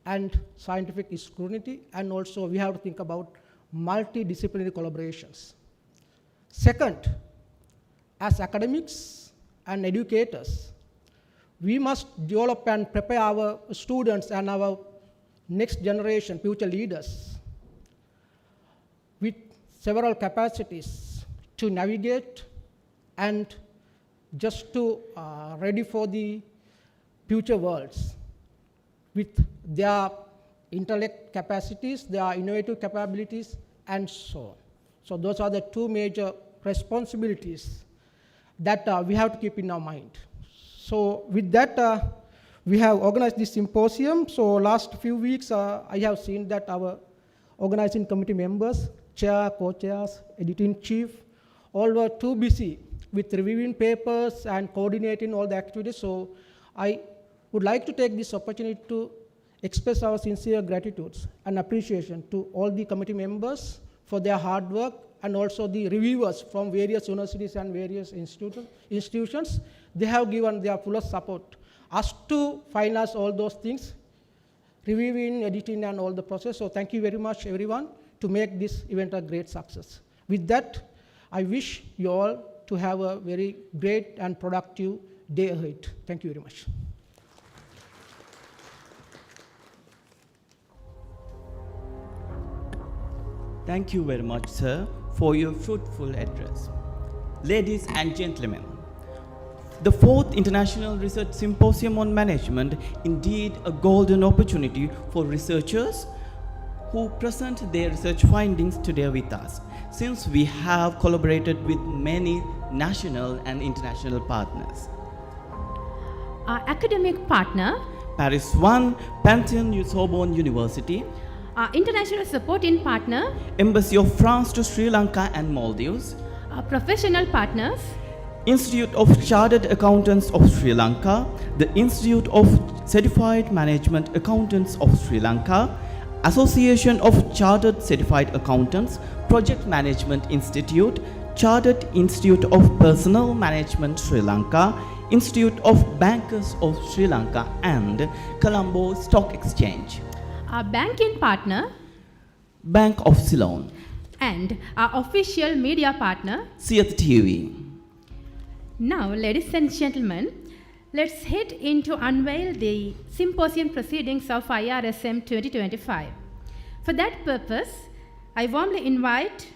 J: and scientific scrutiny, and also we have to think about multidisciplinary collaborations. Second, as academics and educators, we must develop and prepare our students and our next generation, future leaders, with several capacities to navigate and just to ready for the future worlds with their intellect capacities, their innovative capabilities, and so on. So those are the two major responsibilities that we have to keep in our mind. So with that, we have organized this symposium. So last few weeks, I have seen that our organizing committee members, chair, co-chairs, editor-in-chief, all were too busy with reviewing papers and coordinating all the activities. So I would like to take this opportunity to express our sincere gratitude and appreciation to all the committee members for their hard work, and also the reviewers from various universities and various institutions. They have given their fullest support us to finalize all those things, reviewing, editing, and all the process. So thank you very much, everyone, to make this event a great success. With that, I wish you all to have a very great and productive day ahead. Thank you very much.
G: Thank you very much, sir, for your fruitful address. Ladies and gentlemen, the 4th International Research Symposium on Management, indeed a golden opportunity for researchers who present their research findings today with us, since we have collaborated with many national and international partners.
F: Our academic partner,
G: Paris 1, Pantheon Sorbonne University,
F: our international supporting partner,
G: Embassy of France to Sri Lanka and Maldives,
F: our professional partners,
G: Institute of Chartered Accountants of Sri Lanka, the Institute of Certified Management Accountants of Sri Lanka, Association of Chartered Certified Accountants, Project Management Institute, Chartered Institute of Personnel Management Sri Lanka, Institute of Bankers of Sri Lanka, and Colombo Stock Exchange.
F: our banking partner,
G: Bank of Ceylon,
F: and our official media partner.
G: Siyat TV.
F: Now, ladies and gentlemen, let's head in to unveil the symposium proceedings of IRSM 2025. For that purpose, I warmly invite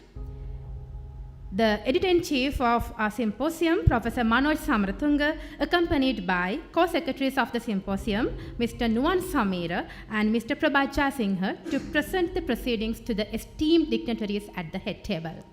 F: the editor-in-chief of our symposium, Professor Manoj Samaratunga, accompanied by co-secretaries of the symposium, Mr. Nuwan Samira and Mr. Prabhaja Singha, to present the proceedings to the esteemed dignitaries at the head table.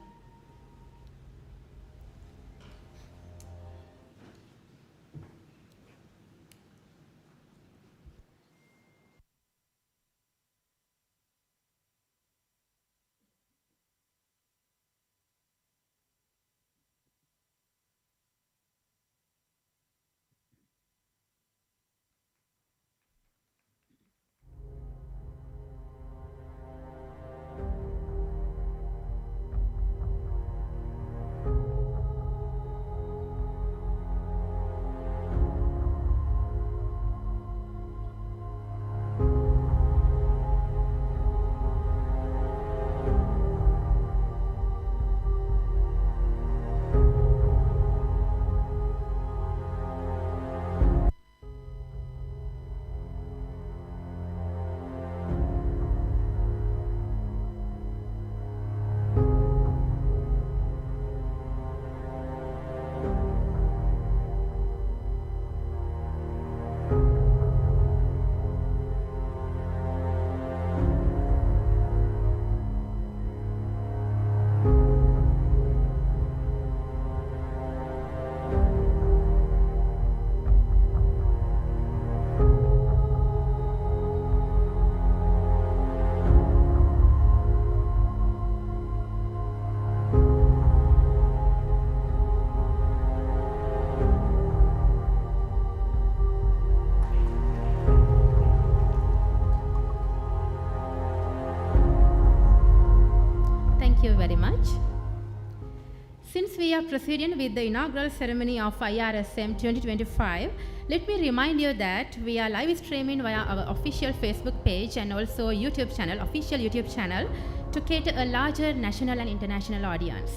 F: we are proceeding with the inaugural ceremony of IRSM 2025, let me remind you that we are live streaming via our official Facebook page and also YouTube channel, official YouTube channel, to cater a larger national and international audience.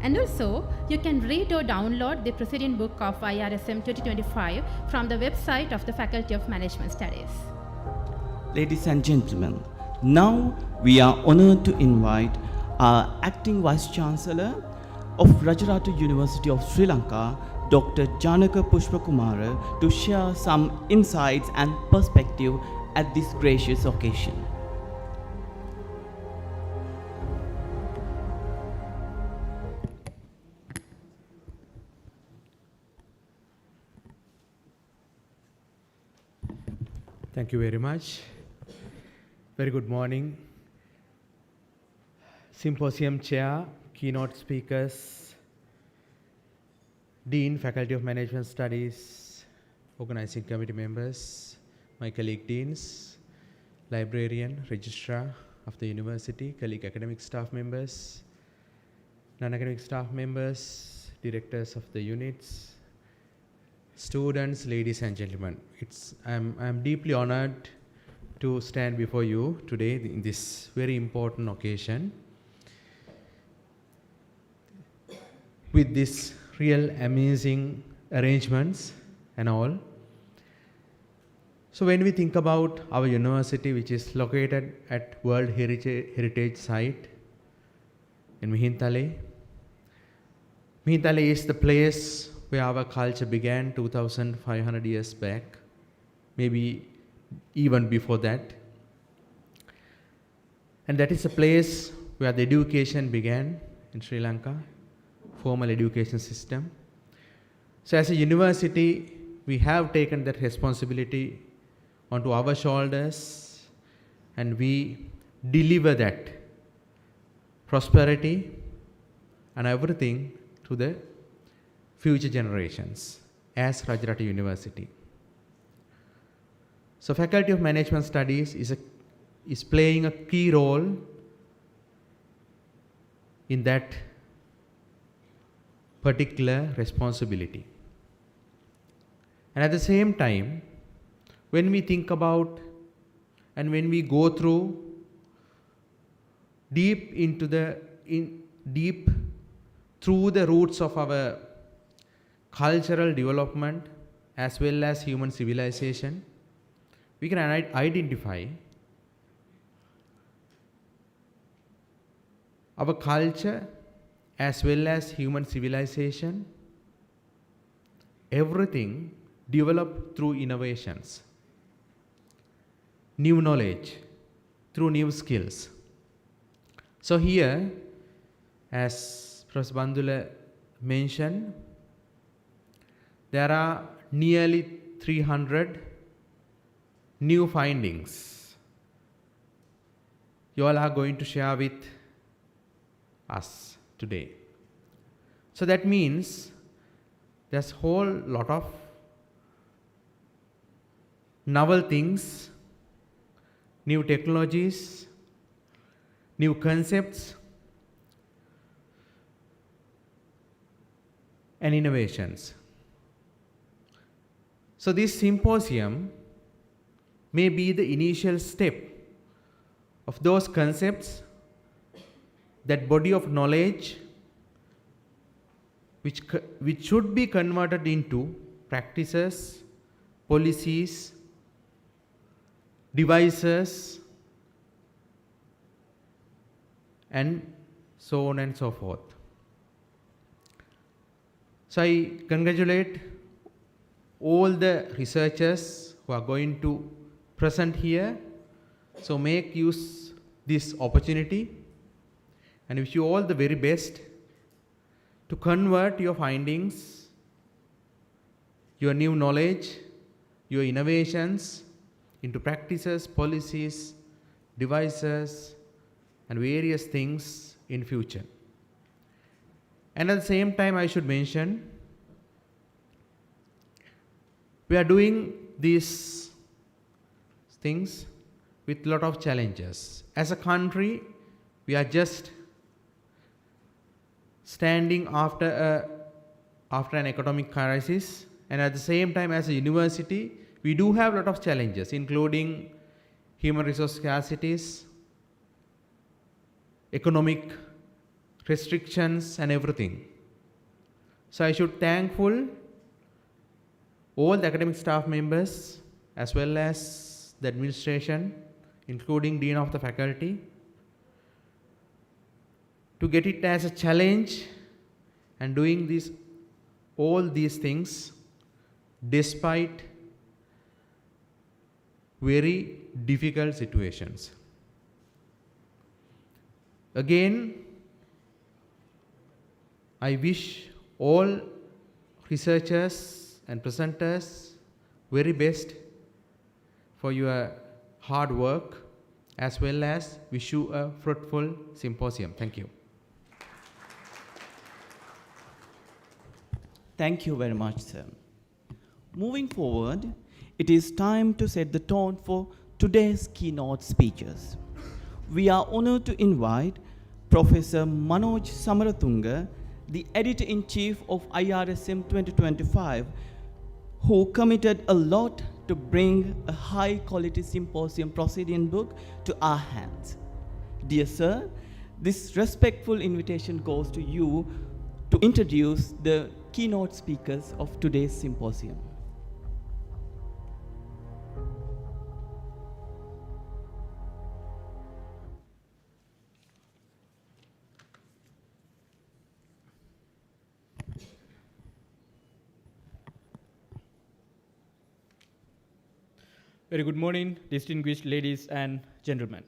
F: And also, you can read or download the proceeding book of IRSM 2025 from the website of the Faculty of Management Studies.
G: Ladies and gentlemen, now we are honored to invite our Acting Vice Chancellor of Rajarata University of Sri Lanka, Dr. Janaka Pushpakumara, to share some insights and perspective at this gracious occasion.
K: Thank you very much. Very good morning. Symposium Chair, Keynote Speakers, Dean, Faculty of Management Studies, Organizing Committee members, my colleague Deans, Librarian, Registrar of the University, colleague academic staff members, non-academic staff members, directors of the units, students, ladies and gentlemen. I'm deeply honored to stand before you today in this very important occasion with this real amazing arrangements and all. So when we think about our university, which is located at World Heritage Site in Mihintale, Mihintale is the place where our culture began 2,500 years back, maybe even before that. And that is a place where the education began in Sri Lanka, formal education system. So as a university, we have taken that responsibility onto our shoulders, and we deliver that prosperity and everything to the future generations as Rajarata University. So Faculty of Management Studies is playing a key role in that particular responsibility. And at the same time, when we think about and when we go through deep through the roots of our cultural development as well as human civilization, we can identify our culture as well as human civilization, everything developed through innovations, new knowledge, through new skills. So here, as Professor Bandula mentioned, there are nearly 300 new findings you all are going to share with us today. So that means there's a whole lot of novel things, new technologies, new concepts, and innovations. So this symposium may be the initial step of those concepts, that body of knowledge which should be converted into practices, policies, devices, and so on and so forth. So I congratulate all the researchers who are going to present here. So make use this opportunity, and wish you all the very best to convert your findings, your new knowledge, your innovations into practices, policies, devices, and various things in future. And at the same time, I should mention, we are doing these things with a lot of challenges. As a country, we are just standing after an economic crisis, and at the same time as a university, we do have a lot of challenges, including human resource scarcities, economic restrictions and everything. So I should thankful all the academic staff members as well as the administration, including Dean of the Faculty, to get it as a challenge and doing all these things despite very difficult situations. Again, I wish all researchers and presenters very best for your hard work, as well as wish you a fruitful symposium. Thank you.
G: Thank you very much, sir. Moving forward, it is time to set the tone for today's keynote speakers. We are honored to invite Professor Manoj Samaratunga, the Editor-in-Chief of IRSM 2025, who committed a lot to bring a high-quality symposium proceeding book to our hands. Dear sir, this respectful invitation goes to you to introduce the keynote speakers of today's symposium.
L: Very good morning, distinguished ladies and gentlemen.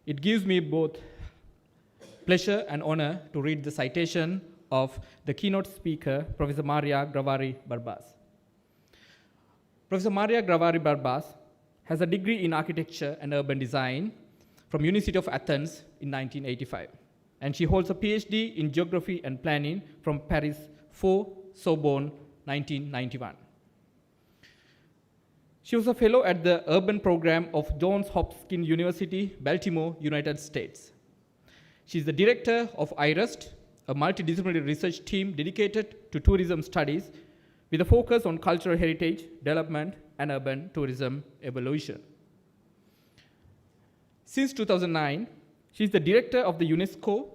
L: It gives me both pleasure and honor to read the citation of the keynote speaker, Professor Maria Gravari Barbas. Professor Maria Gravari Barbas has a degree in architecture and urban design from University of Athens in 1985. And she holds a PhD in geography and planning from Paris 4, Sorbonne, 1991. She was a fellow at the urban program of Johns Hopkins University, Baltimore, United States. She's the director of IREST, a multidisciplinary research team dedicated to tourism studies with a focus on cultural heritage, development, and urban tourism evolution. Since 2009, she's the director of the UNESCO,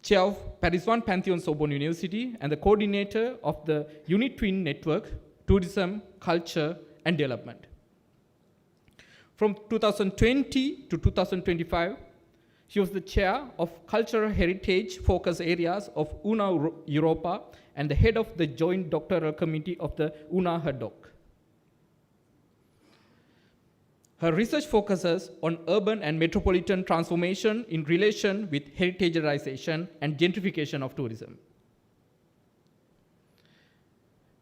L: chair of Paris 1 Pantheon Sorbonne University, and the coordinator of the UniTwin Network, Tourism, Culture, and Development. From 2020 to 2025, she was the chair of cultural heritage focus areas of UNA Europa and the head of the joint doctoral committee of the UNA HERDOC. Her research focuses on urban and metropolitan transformation in relation with heritageization and gentrification of tourism.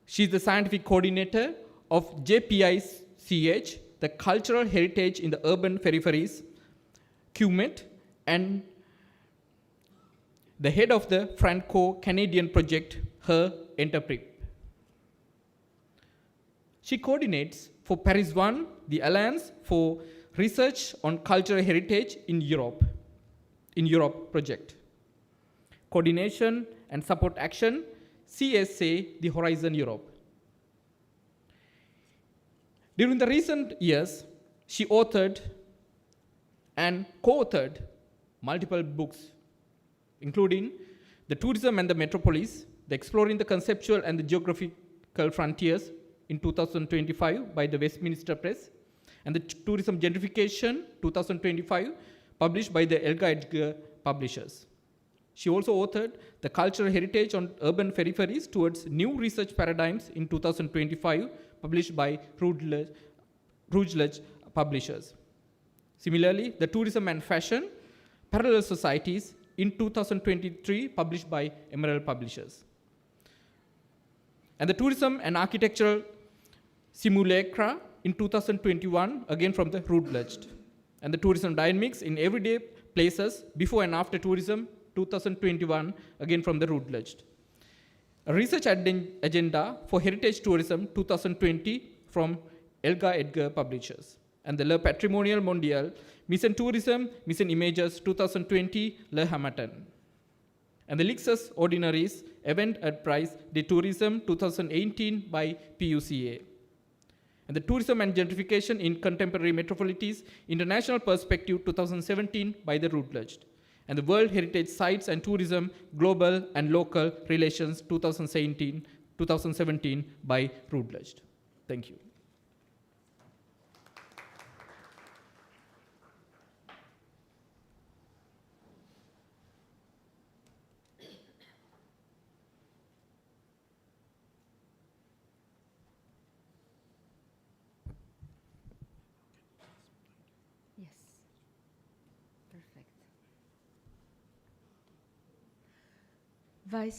L: She is the scientific coordinator of JPICH, the Cultural Heritage in the Urban Peripheries, QMET, and the head of the Franco-Canadian project, Her Enterprise. She coordinates for Paris 1, the Alliance for Research on Cultural Heritage in Europe project. Coordination and Support Action, CSA, the Horizon Europe. During the recent years, she authored and co-authored multiple books, including The Tourism and the Metropolis, The Exploring the Conceptual and the Geographical Frontiers in 2025 by the Westminster Press, and The Tourism Gentrification 2025, published by the Elga Edgar Publishers. She also authored The Cultural Heritage on Urban Peripheries Towards New Research Paradigms in 2025, published by Routledge Publishers. Similarly, The Tourism and Fashion, Parallel Societies in 2023, published by Emerald Publishers. And The Tourism and Architectural Simulacra in 2021, again from the Routledge. And The Tourism Dynamics in Everyday Places, Before and After Tourism, 2021, again from the Routledge. A Research Agenda for Heritage Tourism, 2020, from Elga Edgar Publishers. And the Le Patrimonial Mondial, Mise en Tourism, Mise en Images, 2020, Le Hamilton. and the Lixus Ordinaries event at prize de Tourism 2018 by PUCA. And the Tourism and Gentrification in Contemporary Metropolities International Perspective 2017 by the Routledge. And the World Heritage Sites and Tourism Global and Local Relations 2017 by Routledge. Thank you.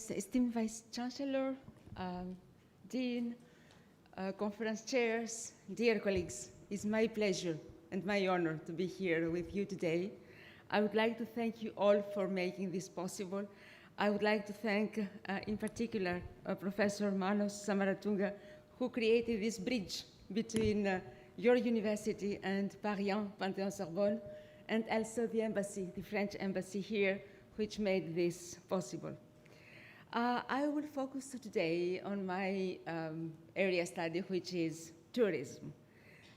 M: Esteemed Vice Chancellor, Dean, conference chairs, dear colleagues, it's my pleasure and my honor to be here with you today. I would like to thank you all for making this possible. I would like to thank, in particular, Professor Manos Samaratunga, who created this bridge between your university and Pantheon Sorbonne, and also the embassy, the French embassy here, which made this possible. I will focus today on my area study, which is tourism.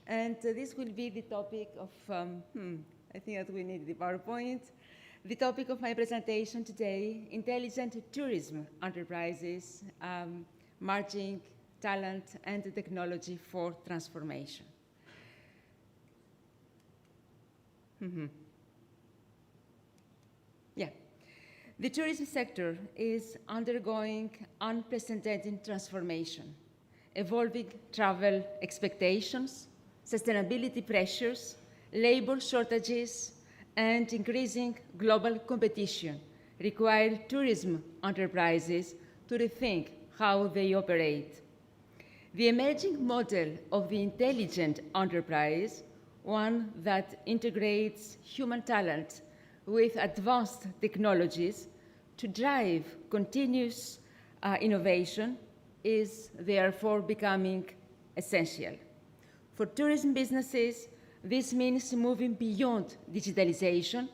M: And this will be the topic of, I think that we need the PowerPoint. The topic of my presentation today, intelligent tourism enterprises, merging talent and technology for transformation. The tourism sector is undergoing unprecedented transformation, evolving travel expectations, sustainability pressures, labor shortages, and increasing global competition require tourism enterprises to rethink how they operate. The emerging model of the intelligent enterprise, one that integrates human talent with advanced technologies to drive continuous innovation, is therefore becoming essential. For tourism businesses, this means moving beyond digitalization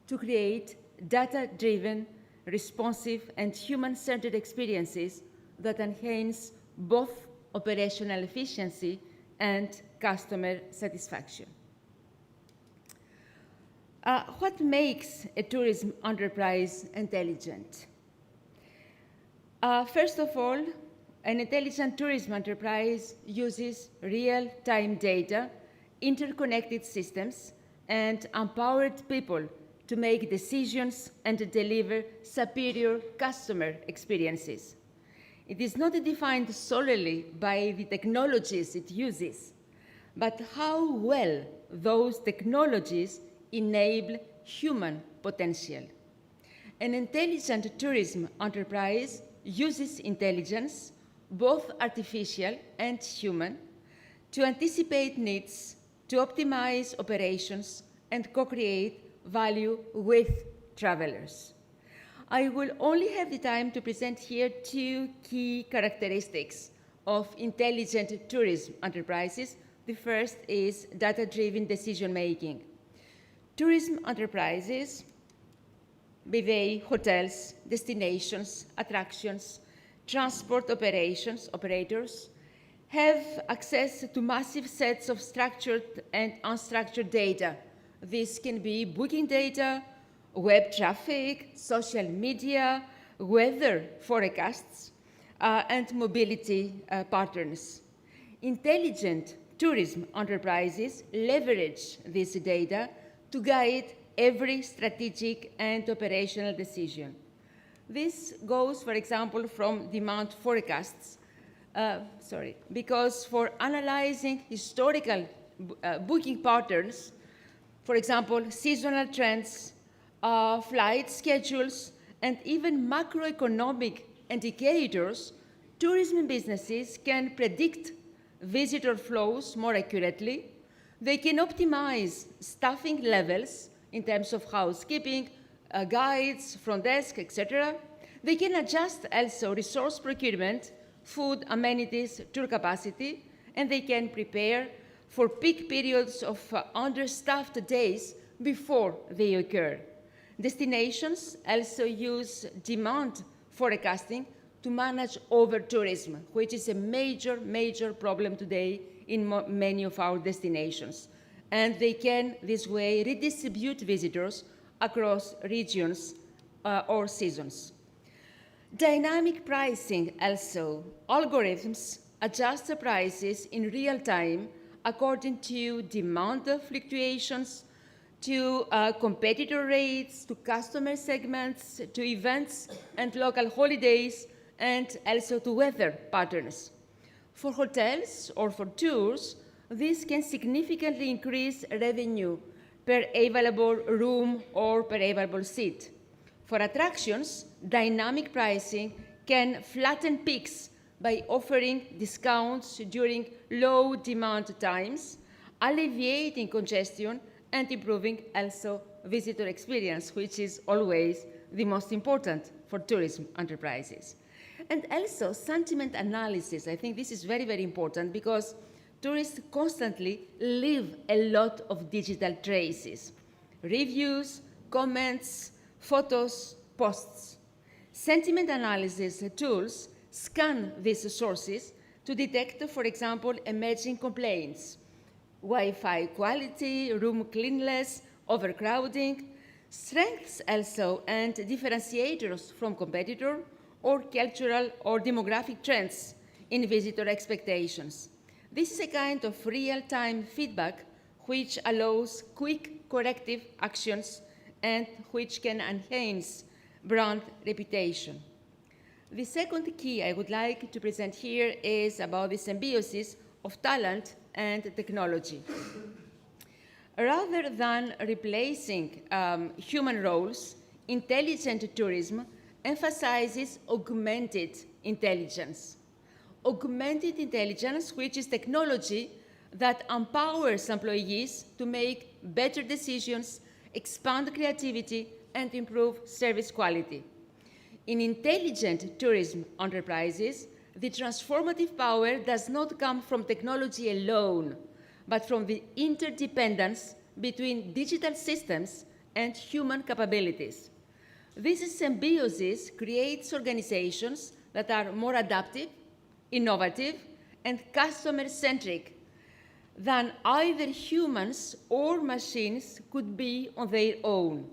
M: to create data-driven, responsive, and human-centered experiences that enhance both operational efficiency and customer satisfaction. What makes a tourism enterprise intelligent? First of all, an intelligent tourism enterprise uses real-time data, interconnected systems, and empowered people to make decisions and to deliver superior customer experiences. It is not defined solely by the technologies it uses, but how well those technologies enable human potential. An intelligent tourism enterprise uses intelligence, both artificial and human, to anticipate needs, to optimize operations, and co-create value with travelers. I will only have the time to present here two key characteristics of intelligent tourism enterprises. The first is data-driven decision-making. Tourism enterprises, be they hotels, destinations, attractions, transport operators, have access to massive sets of structured and unstructured data. This can be booking data, web traffic, social media, weather forecasts, and mobility patterns. Intelligent tourism enterprises leverage this data to guide every strategic and operational decision. This goes, for example, from demand forecasts, because for analyzing historical booking patterns, for example, seasonal trends, flight schedules, and even macroeconomic indicators, tourism businesses can predict visitor flows more accurately. They can optimize staffing levels in terms of housekeeping, guides, front desk, etc. They can adjust also resource procurement, food, amenities, tour capacity, and they can prepare for peak periods of understaffed days before they occur. Destinations also use demand forecasting to manage over-tourism, which is a major problem today in many of our destinations. And they can, this way, redistribute visitors across regions or seasons. Dynamic pricing also. Algorithms adjust the prices in real time according to demand fluctuations, to competitor rates, to customer segments, to events and local holidays, and also to weather patterns. For hotels or for tours, this can significantly increase revenue per available room or per available seat. For attractions, dynamic pricing can flatten peaks by offering discounts during low demand times, alleviating congestion and improving also visitor experience, which is always the most important for tourism enterprises. And also sentiment analysis. I think this is very important because tourists constantly leave a lot of digital traces. Reviews, comments, photos, posts. Sentiment analysis tools scan these sources to detect, for example, emerging complaints, Wi-Fi quality, room cleanliness, overcrowding, strengths also and differentiators from competitor or cultural or demographic trends in visitor expectations. This is a kind of real-time feedback which allows quick corrective actions and which can enhance brand reputation. The second key I would like to present here is about the symbiosis of talent and technology. Rather than replacing human roles, intelligent tourism emphasizes augmented intelligence. Augmented intelligence, which is technology that empowers employees to make better decisions, expand creativity, and improve service quality. In intelligent tourism enterprises, the transformative power does not come from technology alone, but from the interdependence between digital systems and human capabilities. This symbiosis creates organizations that are more adaptive, innovative, and customer-centric than either humans or machines could be on their own.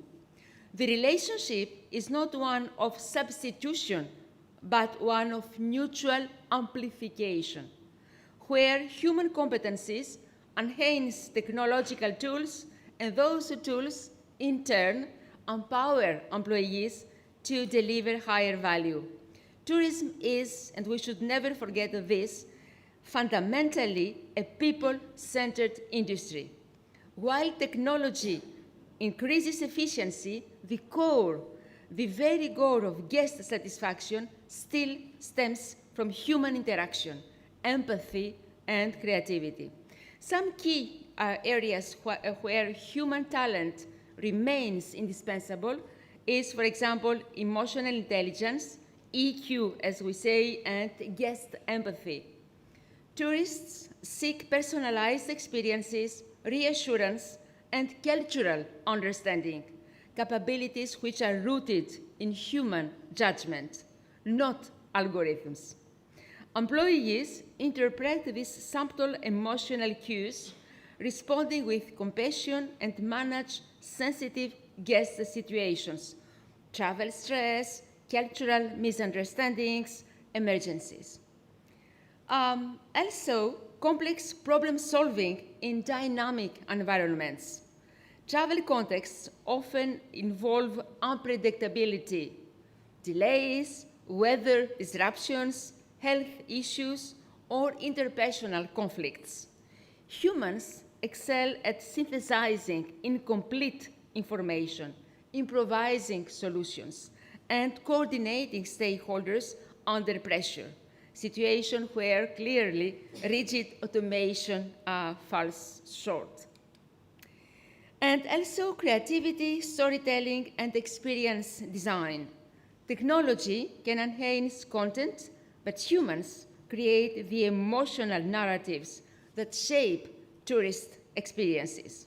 M: The relationship is not one of substitution, but one of mutual amplification, where human competencies enhance technological tools, and those tools, in turn, empower employees to deliver higher value. Tourism is, and we should never forget this, fundamentally a people-centered industry. While technology increases efficiency, the very core of guest satisfaction still stems from human interaction, empathy, and creativity. Some key areas where human talent remains indispensable is, for example, emotional intelligence, EQ, as we say, and guest empathy. Tourists seek personalized experiences, reassurance, and cultural understanding, capabilities which are rooted in human judgment, not algorithms. Employees interpret these subtle emotional cues, responding with compassion and manage sensitive guest situations, travel stress, cultural misunderstandings, emergencies. Also, complex problem solving in dynamic environments. Travel contexts often involve unpredictability, delays, weather disruptions, health issues, or interpersonal conflicts. Humans excel at synthesizing incomplete information, improvising solutions, and coordinating stakeholders under pressure, situation where clearly rigid automation falls short. And also creativity, storytelling, and experience design. Technology can enhance content, but humans create the emotional narratives that shape tourist experiences.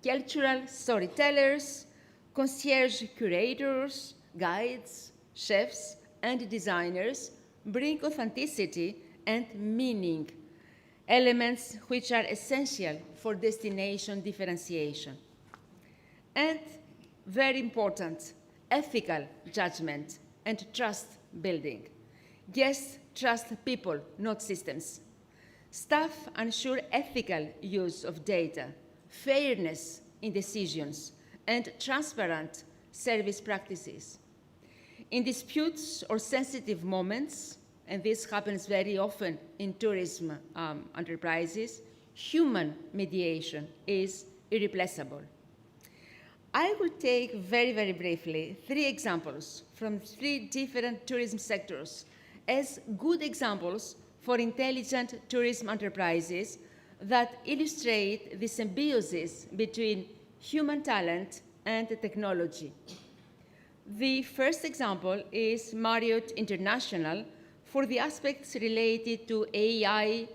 M: Cultural storytellers, Concierge curators, guides, chefs, and designers bring authenticity and meaning, elements which are essential for destination differentiation. And very important, ethical judgment and trust building. Guests trust people, not systems. Staff ensure ethical use of data, fairness in decisions, and transparent service practices. In disputes or sensitive moments, and this happens very often in tourism enterprises, human mediation is irreplaceable. I will take very, very briefly 3 examples from 3 different tourism sectors as good examples for intelligent tourism enterprises that illustrate the symbiosis between human talent and technology. The first example is Marriott International for the aspects related to AI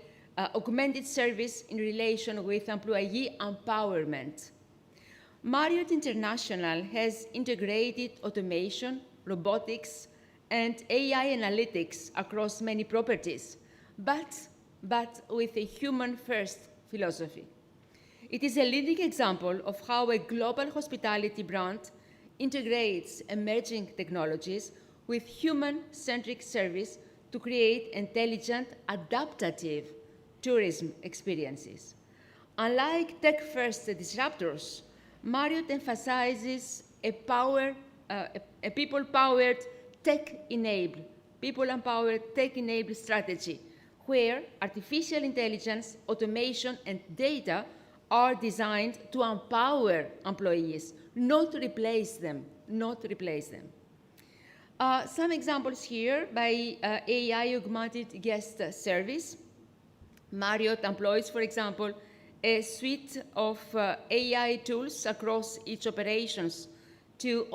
M: augmented service in relation with employee empowerment. Marriott International has integrated automation, robotics, and AI analytics across many properties, but with a human-first philosophy. It is a leading example of how a global hospitality brand integrates emerging technologies with human-centric service to create intelligent, adaptive tourism experiences. Unlike tech-first disruptors, Marriott emphasizes a people-powered, tech-enabled strategy where artificial intelligence, automation, and data are designed to empower employees, not to replace them, Some examples here by AI augmented guest service. Marriott employs, for example, a suite of AI tools across its operations to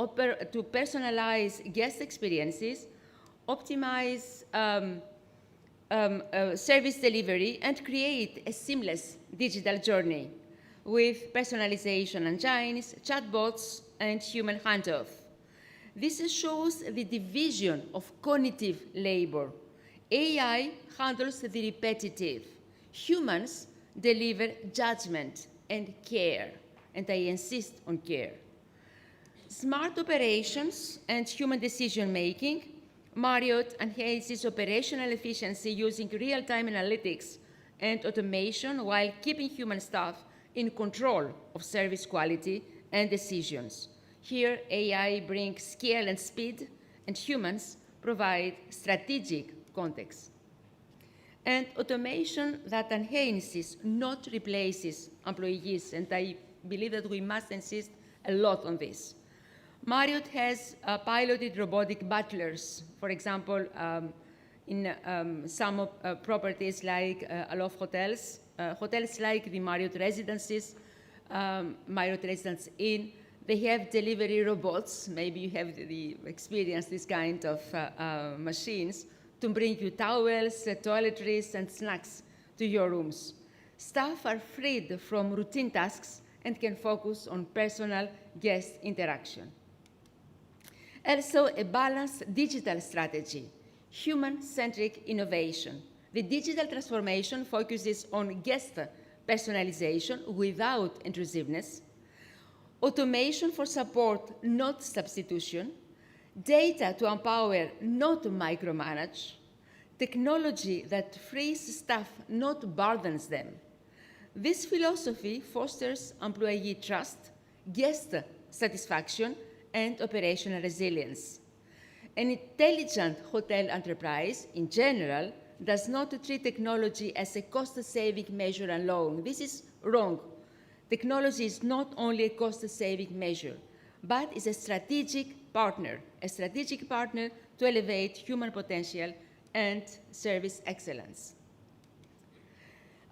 M: personalize guest experiences, optimize service delivery, and create a seamless digital journey with personalization engines, chatbots, and human handoff. This shows the division of cognitive labor. AI handles the repetitive. Humans deliver judgment and care, and I insist on care. Smart operations and human decision-making. Marriott enhances operational efficiency using real-time analytics and automation while keeping human staff in control of service quality and decisions. Here, AI brings scale and speed, and humans provide strategic context. And automation that enhances, not replaces, employees, and I believe that we must insist a lot on this. Marriott has piloted robotic butlers, for example, in some properties like Aloft hotels, hotels like the Marriott Residences, Marriott Residence Inn. They have delivery robots. Maybe you have experienced this kind of machines to bring you towels, toiletries, and snacks to your rooms. Staff are freed from routine tasks and can focus on personal guest interaction. Also, a balanced digital strategy, human-centric innovation. The digital transformation focuses on guest personalization without intrusiveness, automation for support, not substitution, data to empower, not to micromanage, technology that frees staff, not burdens them. This philosophy fosters employee trust, guest satisfaction, and operational resilience. An intelligent hotel enterprise, in general, does not treat technology as a cost-saving measure alone. This is wrong. Technology is not only a cost-saving measure, but is a strategic partner to elevate human potential and service excellence.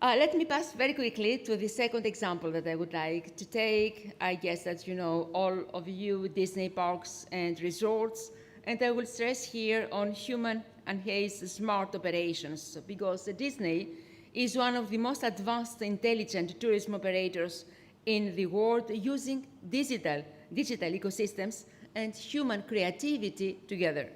M: Let me pass very quickly to the second example that I would like to take. I guess that you know, all of you, Disney parks and resorts, and I will stress here on human enhanced smart operations, because Disney is one of the most advanced intelligent tourism operators in the world using digital digital ecosystems and human creativity together.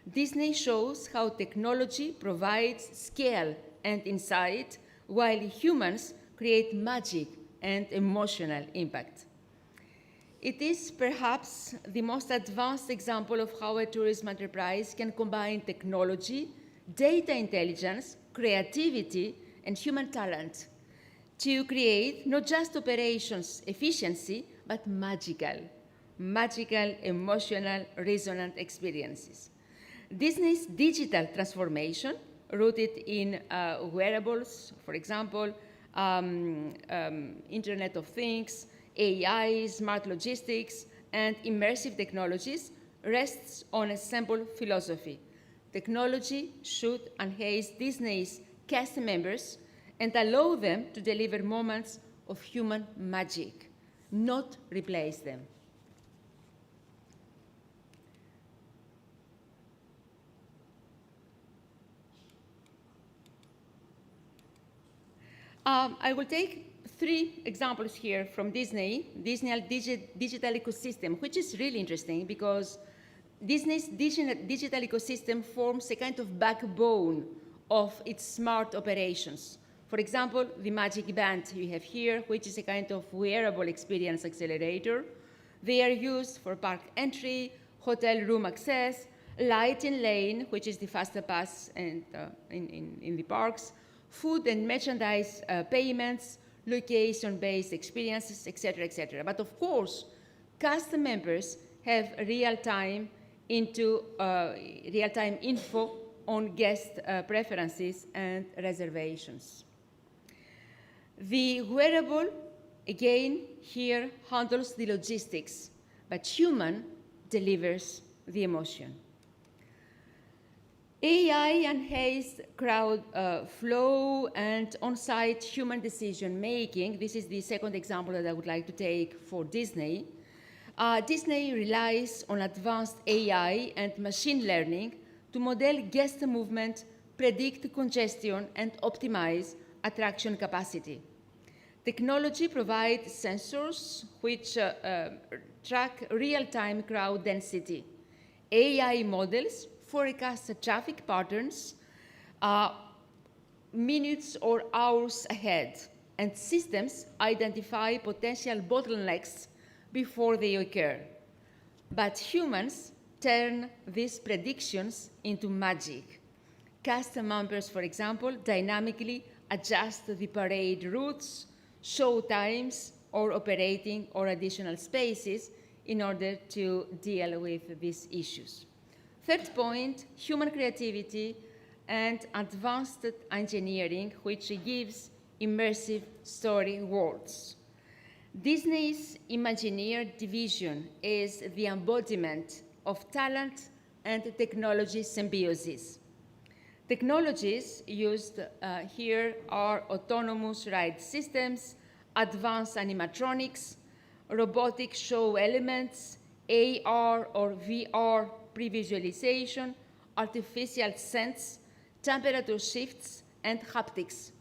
M: Disney shows how technology provides scale and insight, while humans create magic and emotional impact. It is perhaps the most advanced example of how a tourism enterprise can combine technology, data intelligence, creativity, and human talent to create not just operations efficiency, but magical, emotional, resonant experiences. Disney's digital transformation, rooted in wearables, for example, Internet of Things, AI, smart logistics, and immersive technologies, rests on a simple philosophy. Technology should enhance Disney's cast members and allow them to deliver moments of human magic, not replace them. I will take 3 examples here from Disney digital ecosystem, which is really interesting because Disney's digital ecosystem forms a kind of backbone of its smart operations. For example, the Magic Band you have here, which is a kind of wearable experience accelerator. They are used for park entry, hotel room access, lighting lane, which is the faster pass in the parks, food and merchandise payments, location-based experiences, etc., etc. But of course, cast members have real-time info on guest preferences and reservations. The wearable, again, here handles the logistics, but human delivers the emotion. AI-enhanced crowd flow and on-site human decision-making. This is the second example that I would like to take for Disney. Disney relies on advanced AI and machine learning to model guest movement, predict congestion, and optimize attraction capacity. Technology provides sensors which track real-time crowd density. AI models forecast traffic patterns minutes or hours ahead, and systems identify potential bottlenecks before they occur. But humans turn these predictions into magic. Cast members, for example, dynamically adjust the parade routes, show times, or operating or additional spaces in order to deal with these issues. Third point, human creativity and advanced engineering, which gives immersive story worlds. Disney's Imagineer division is the embodiment of talent and technology symbiosis. Technologies used here are autonomous ride systems, advanced animatronics, robotic show elements, AR or VR pre-visualization, artificial scents, temperature shifts, and haptics.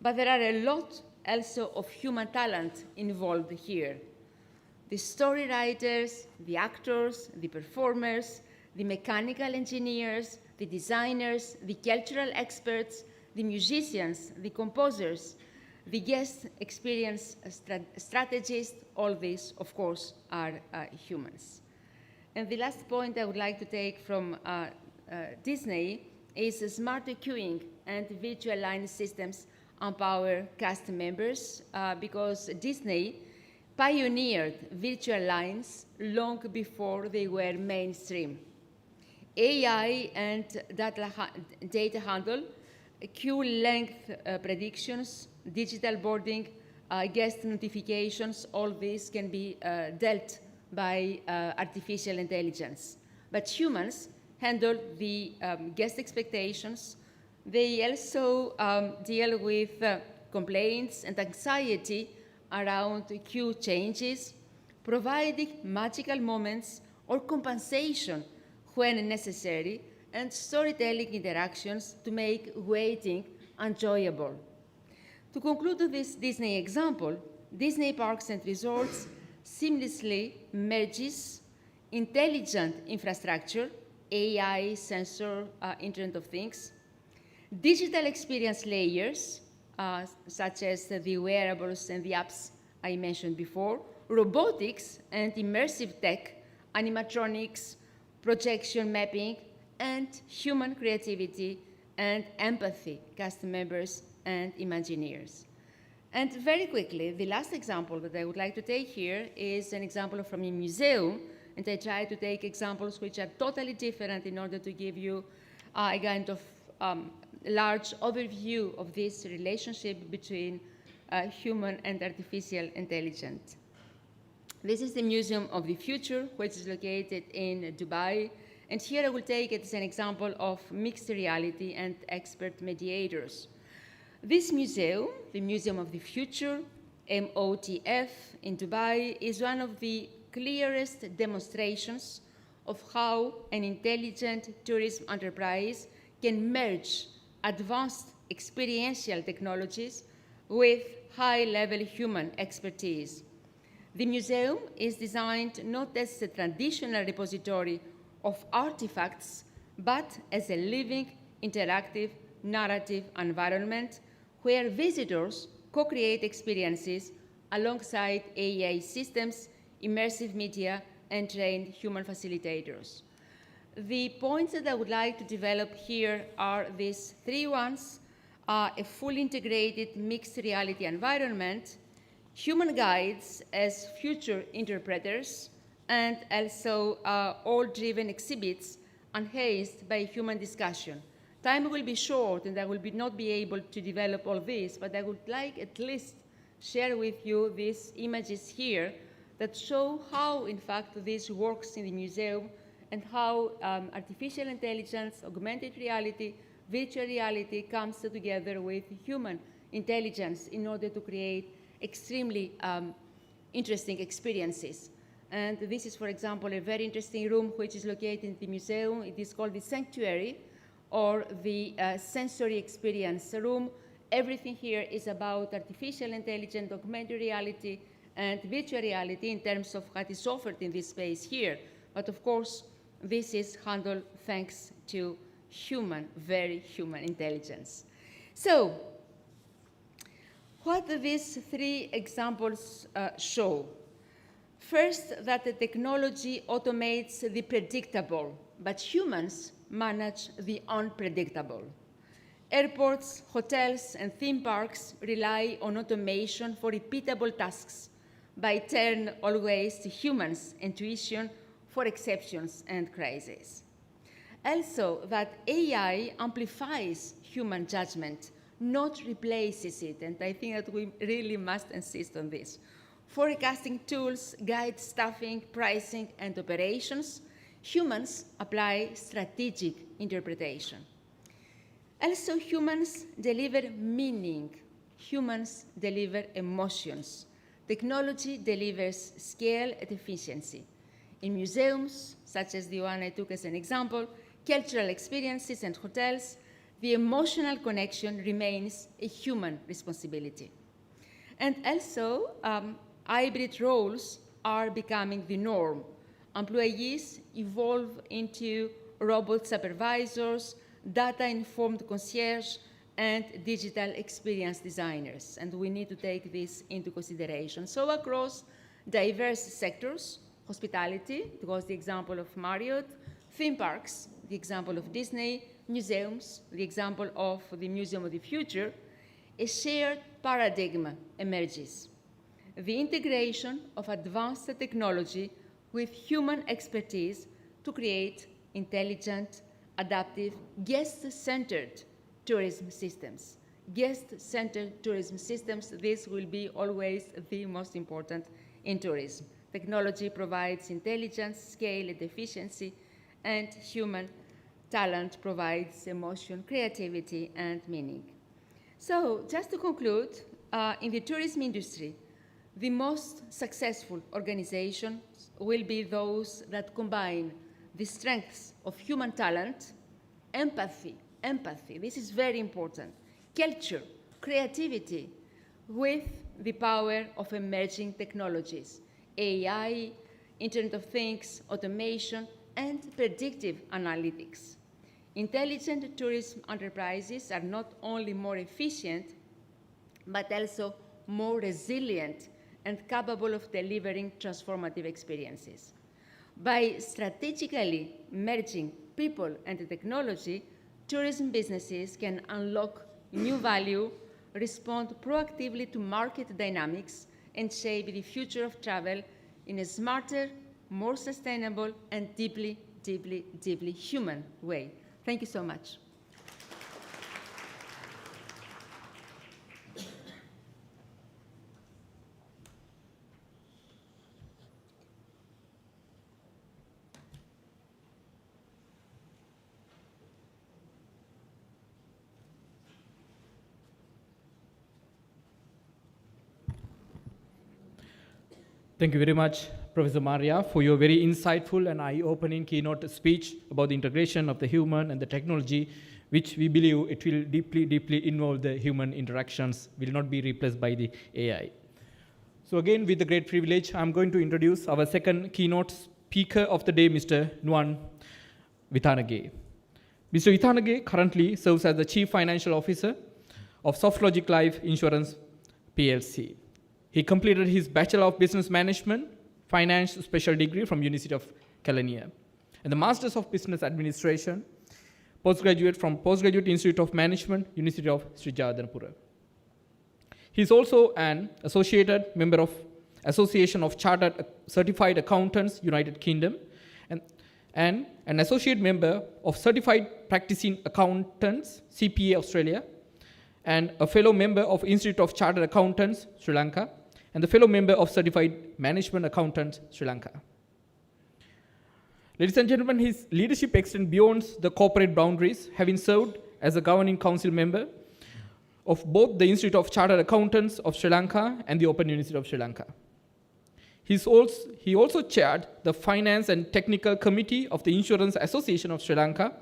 M: But there are a lot also of human talent involved here. The story writers, the actors, the performers, the mechanical engineers, the designers, the cultural experts, the musicians, the composers, the guest experience strategists, all these, of course, are humans. And the last point I would like to take from Disney is smart queuing and virtual line systems empower cast members because Disney pioneered virtual lines long before they were mainstream. AI and data handle, queue length predictions, digital boarding, guest notifications, all this can be dealt by artificial intelligence. But humans handle the guest expectations. They also deal with complaints and anxiety around queue changes, providing magical moments or compensation when necessary, and storytelling interactions to make waiting enjoyable. To conclude this Disney example, Disney Parks and Resorts seamlessly merges intelligent infrastructure, AI, sensor, Internet of Things, digital experience layers, such as the wearables and the apps I mentioned before, robotics and immersive tech, animatronics, projection mapping, and human creativity and empathy, cast members and Imagineers. And very quickly, the last example that I would like to take here is an example from a museum, and I try to take examples which are totally different in order to give you a kind of large overview of this relationship between human and artificial intelligence. This is the Museum of the Future, which is located in Dubai. And here I will take it as an example of mixed reality and expert mediators. This museum, the Museum of the Future, MOTF, in Dubai, is one of the clearest demonstrations of how an intelligent tourism enterprise can merge advanced experiential technologies with high-level human expertise. The museum is designed not as a traditional repository of artifacts, but as a living, interactive, narrative environment where visitors co-create experiences alongside AI systems, immersive media, and trained human facilitators. The points that I would like to develop here are these three ones: a fully integrated mixed reality environment, human guides as future interpreters, and also all-driven exhibits enhanced by human discussion. Time will be short, and I will not be able to develop all this, but I would like at least share with you these images here that show how, in fact, this works in the museum and how artificial intelligence, augmented reality, virtual reality comes together with human intelligence in order to create extremely interesting experiences. And this is, for example, a very interesting room which is located in the museum. It is called the Sanctuary, or the sensory experience room. Everything here is about artificial intelligence, augmented reality, and virtual reality in terms of what is offered in this space here. But of course, this is handled thanks to human, very human intelligence. So, what do these three examples show? First, that the technology automates the predictable, but humans manage the unpredictable. Airports, hotels, and theme parks rely on automation for repeatable tasks, by turn always to humans' intuition for exceptions and crises. Also, that AI amplifies human judgment, not replaces it, and I think that we really must insist on this. Forecasting tools guide staffing, pricing, and operations. Humans apply strategic interpretation. Also, humans deliver meaning. Humans deliver emotions. Technology delivers scale and efficiency. In museums, such as the one I took as an example, cultural experiences and hotels, the emotional connection remains a human responsibility. And also, hybrid roles are becoming the norm. Employees evolve into robot supervisors, data-informed concierge, and digital experience designers. And we need to take this into consideration. So across diverse sectors, hospitality, it was the example of Marriott, theme parks, the example of Disney, museums, the example of the Museum of the Future, a shared paradigm emerges. The integration of advanced technology with human expertise to create intelligent, adaptive, guest-centered tourism systems. Guest-centered tourism systems, this will be always the most important in tourism. Technology provides intelligence, scale, and efficiency, and human talent provides emotion, creativity, and meaning. So, just to conclude, in the tourism industry, the most successful organizations will be those that combine the strengths of human talent, empathy, this is very important, culture, creativity, with the power of emerging technologies. AI, Internet of Things, automation, and predictive analytics. Intelligent tourism enterprises are not only more efficient, but also more resilient and capable of delivering transformative experiences. By strategically merging people and technology, tourism businesses can unlock new value, respond proactively to market dynamics, and shape the future of travel in a smarter, more sustainable, and deeply, deeply, deeply human way. Thank you so much.
L: Thank you very much, Professor Maria, for your very insightful and eye-opening keynote speech about the integration of the human and the technology, which we believe it will deeply, deeply involve the human interactions, will not be replaced by the AI. So again, with the great privilege, I'm going to introduce our second keynote speaker of the day, Mr. Nuwan Withanage. Mr. Withanage currently serves as the Chief Financial Officer of Softlogic Life Insurance PLC. He completed his Bachelor of Business Management, Finance Special Degree from University of Kelaniya, and the Masters of Business Administration, postgraduate from Postgraduate Institute of Management, University of Sri Jagadhanapura. He is also an associated member of Association of Chartered Certified Accountants, United Kingdom, and an associate member of Certified Practicing Accountants, CPA Australia, and a fellow member of Institute of Chartered Accountants, Sri Lanka, and the fellow member of Certified Management Accountants, Sri Lanka. Ladies and gentlemen, his leadership extends beyond the corporate boundaries, having served as a governing council member of both the Institute of Chartered Accountants of Sri Lanka and the Open University of Sri Lanka. He also chaired the Finance and Technical Committee of the Insurance Association of Sri Lanka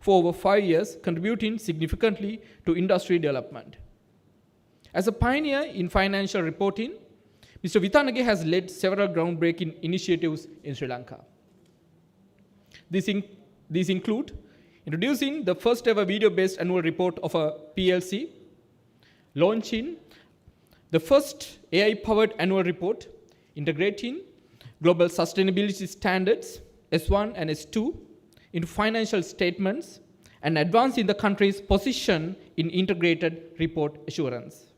L: for over 5 years, contributing significantly to industry development. As a pioneer in financial reporting, Mr. Withanage has led several groundbreaking initiatives in Sri Lanka. These include introducing the first ever video-based annual report of a PLC, launching the first AI-powered annual report, integrating global sustainability standards, S1 and S2, into financial statements, and advancing the country's position in integrated report assurance,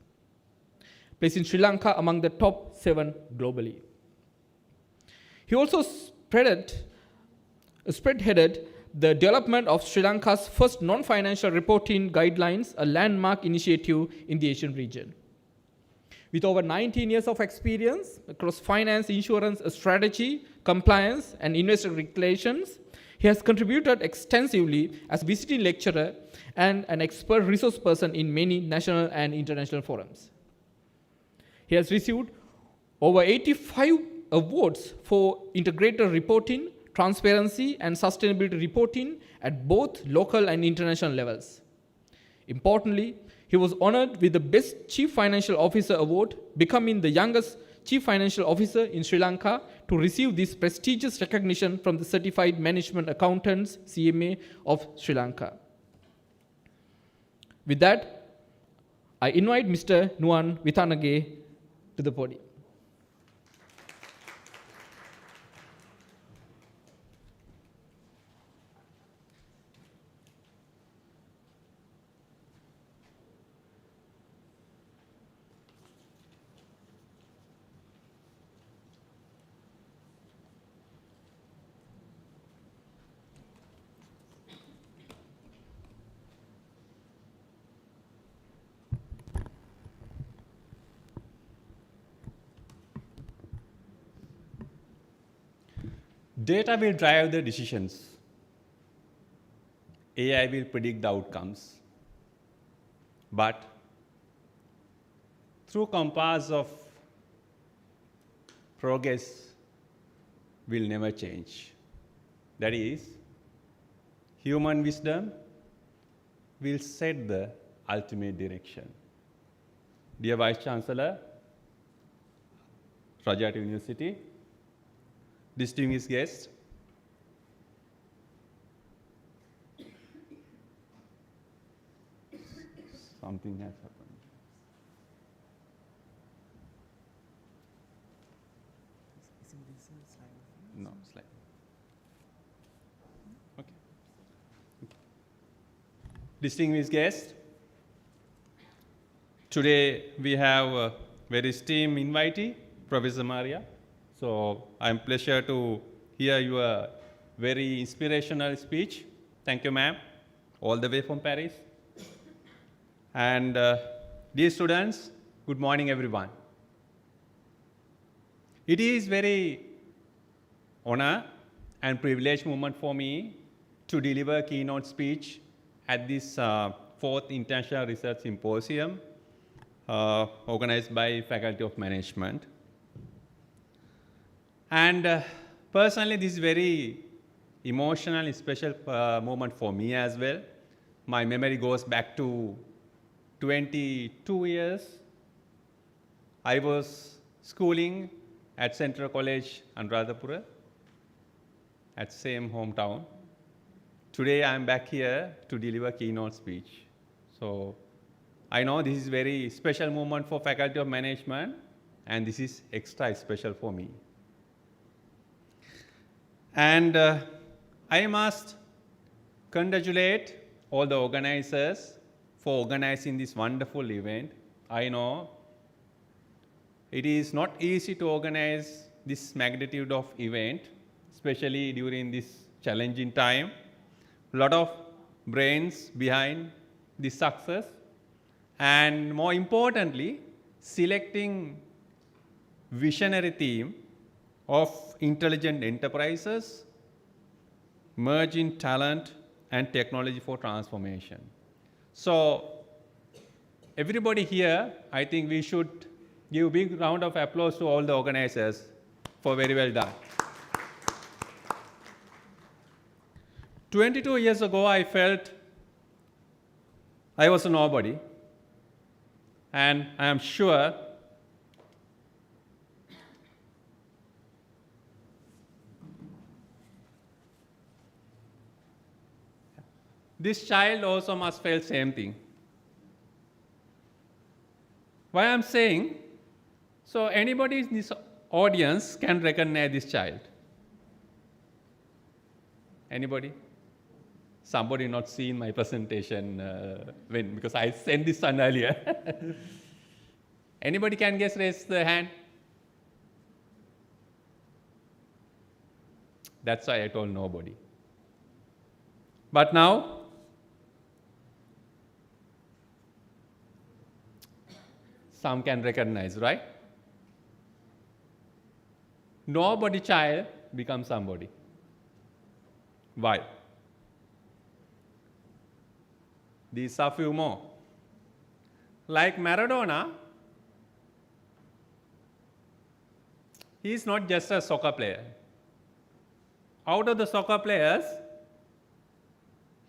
L: placing Sri Lanka among the top 7 globally. He also spearheaded the development of Sri Lanka's first non-financial reporting guidelines, a landmark initiative in the Asian region. With over 19 years of experience across finance, insurance, strategy, compliance, and investor relations, he has contributed extensively as visiting lecturer and an expert resource person in many national and international forums. He has received over 85 awards for integrated reporting, transparency, and sustainability reporting at both local and international levels. Importantly, he was honored with the Best Chief Financial Officer Award, becoming the youngest Chief Financial Officer in Sri Lanka to receive this prestigious recognition from the Certified Management Accountants, CMA, of Sri Lanka. With that, I invite Mr. Nuwan Withanage to the podium.
N: Data will drive the decisions. AI will predict the outcomes. But through compass of progress will never change. That is, human wisdom will set the ultimate direction. Dear Vice Chancellor, Rajarata University, distinguished guests, something has happened. No, slide. Okay. Distinguished guests, today we have a very esteemed invitee, Professor Maria. So I'm pleasure to hear your very inspirational speech. Thank you, ma'am, all the way from Paris. And dear students, good morning, everyone. It is very honor and privilege moment for me to deliver a keynote speech at this 4th International Research Symposium organized by Faculty of Management. And personally, this is very emotional and special moment for me as well. My memory goes back to 22 years. I was schooling at Central College, Anuradhapura, at same hometown. Today I am back here to deliver keynote speech. So I know this is very special moment for Faculty of Management, and this is extra special for me. And I must congratulate all the organizers for organizing this wonderful event. I know it is not easy to organize this magnitude of event, especially during this challenging time. A lot of brains behind this success, and more importantly, selecting visionary theme of intelligent enterprises, merging talent and technology for transformation. So everybody here, I think we should give a big round of applause to all the organizers for very well done. 22 years ago, I felt I was a nobody, and I am sure this child also must feel same thing. Why I'm saying, so anybody in this audience can recognize this child. Anybody? Somebody not seen my presentation because I sent this one earlier. Anybody can guess, raise the hand. That's why I told nobody. But now, some can recognize, right? Nobody child becomes somebody. Why? These are few more. Like Maradona, he is not just a soccer player. Out of the soccer players,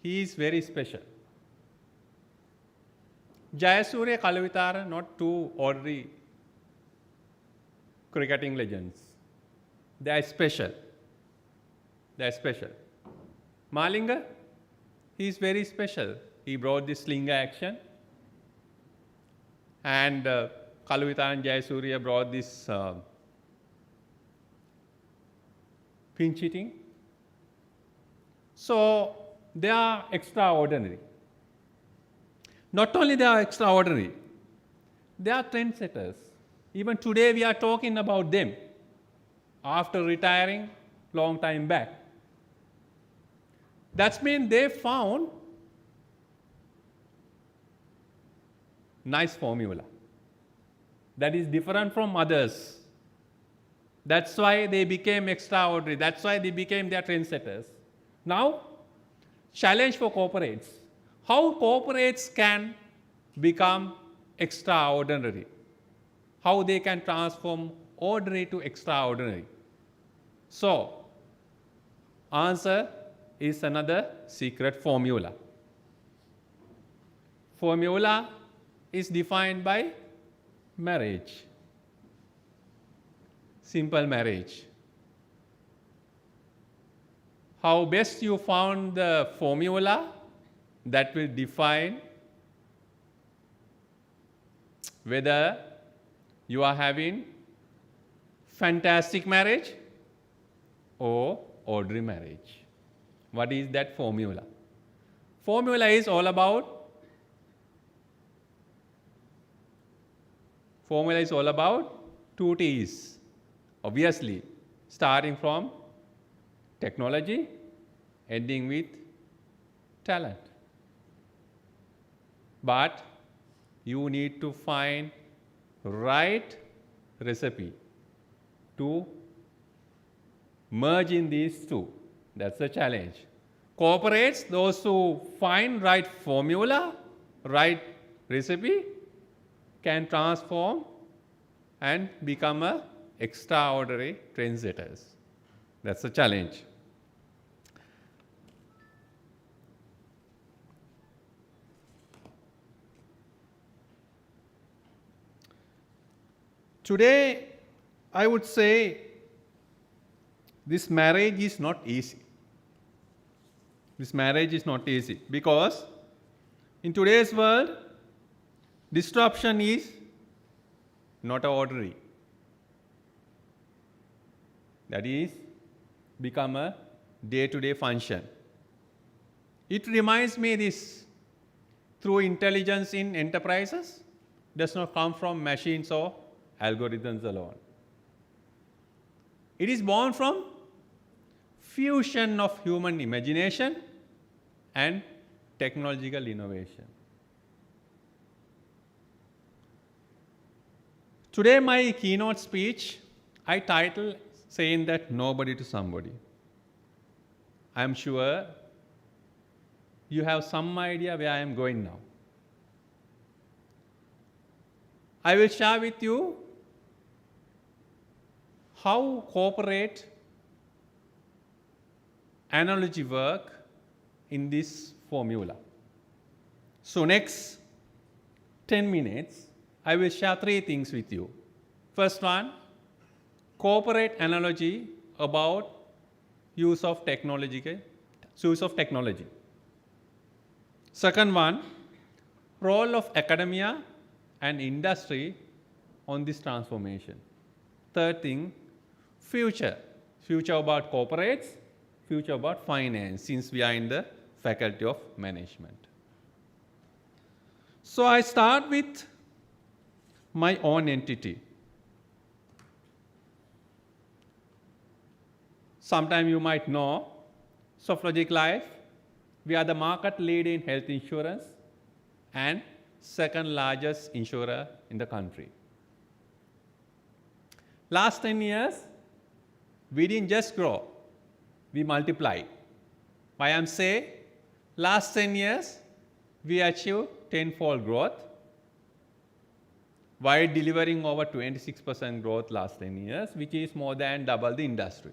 N: he is very special. Jayasuriya, Kalavithara, not two ordinary cricketing legends. They are special. They are special. Malinga, he is very special. He brought this slinger action. And Kalavithara and Jayasuriya brought this pinch hitting. So they are extraordinary. Not only they are extraordinary, they are trendsetters. Even today we are talking about them after retiring long time back. That means they found nice formula that is different from others. That's why they became extraordinary. That's why they became their trendsetters. Now, challenge for corporates. How corporates can become extraordinary? How they can transform ordinary to extraordinary? So, answer is another secret formula. Formula is defined by marriage. Simple marriage. how best you found the formula that will define whether you are having fantastic marriage or ordinary marriage. What is that formula? Formula is all about two T's. Obviously, starting from technology, ending with talent. But you need to find right recipe to merge in these two. That's the challenge. Corporates, those who find right formula, right recipe, can transform and become a extraordinary trendsetters. That's the challenge. Today, I would say this marriage is not easy. This marriage is not easy because in today's world, disruption is not ordinary. That is, become a day-to-day function. It reminds me this, through intelligence in enterprises does not come from machines or algorithms alone. It is born from fusion of human imagination and technological innovation. Today, my keynote speech, I titled saying that nobody to somebody. I am sure you have some idea where I am going now. I will share with you how corporate analogy work in this formula. So next 10 minutes, I will share 3 things with you. First one, corporate analogy about use of technology. Second one, role of academia and industry on this transformation. Third thing, future about corporates, future about finance, since we are in the Faculty of Management. So I start with my own entity. Sometime you might know, Softlogic Life, we are the market leader in health insurance and second largest insurer in the country. Last 10 years, we didn't just grow, we multiplied. Why I'm saying, last 10 years, we achieved 10-fold growth, while delivering over 26% growth last 10 years, which is more than double the industry.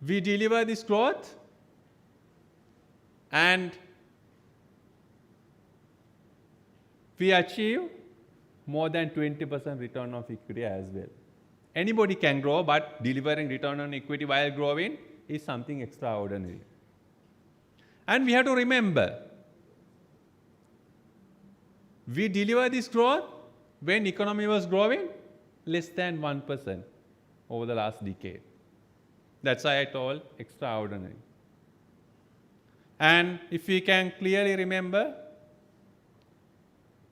N: We deliver this growth and we achieve more than 20% return on equity as well. Anybody can grow, but delivering return on equity while growing is something extraordinary. And we have to remember, we deliver this growth when economy was growing less than 1% over the last decade. That's why I told extraordinary. And if we can clearly remember,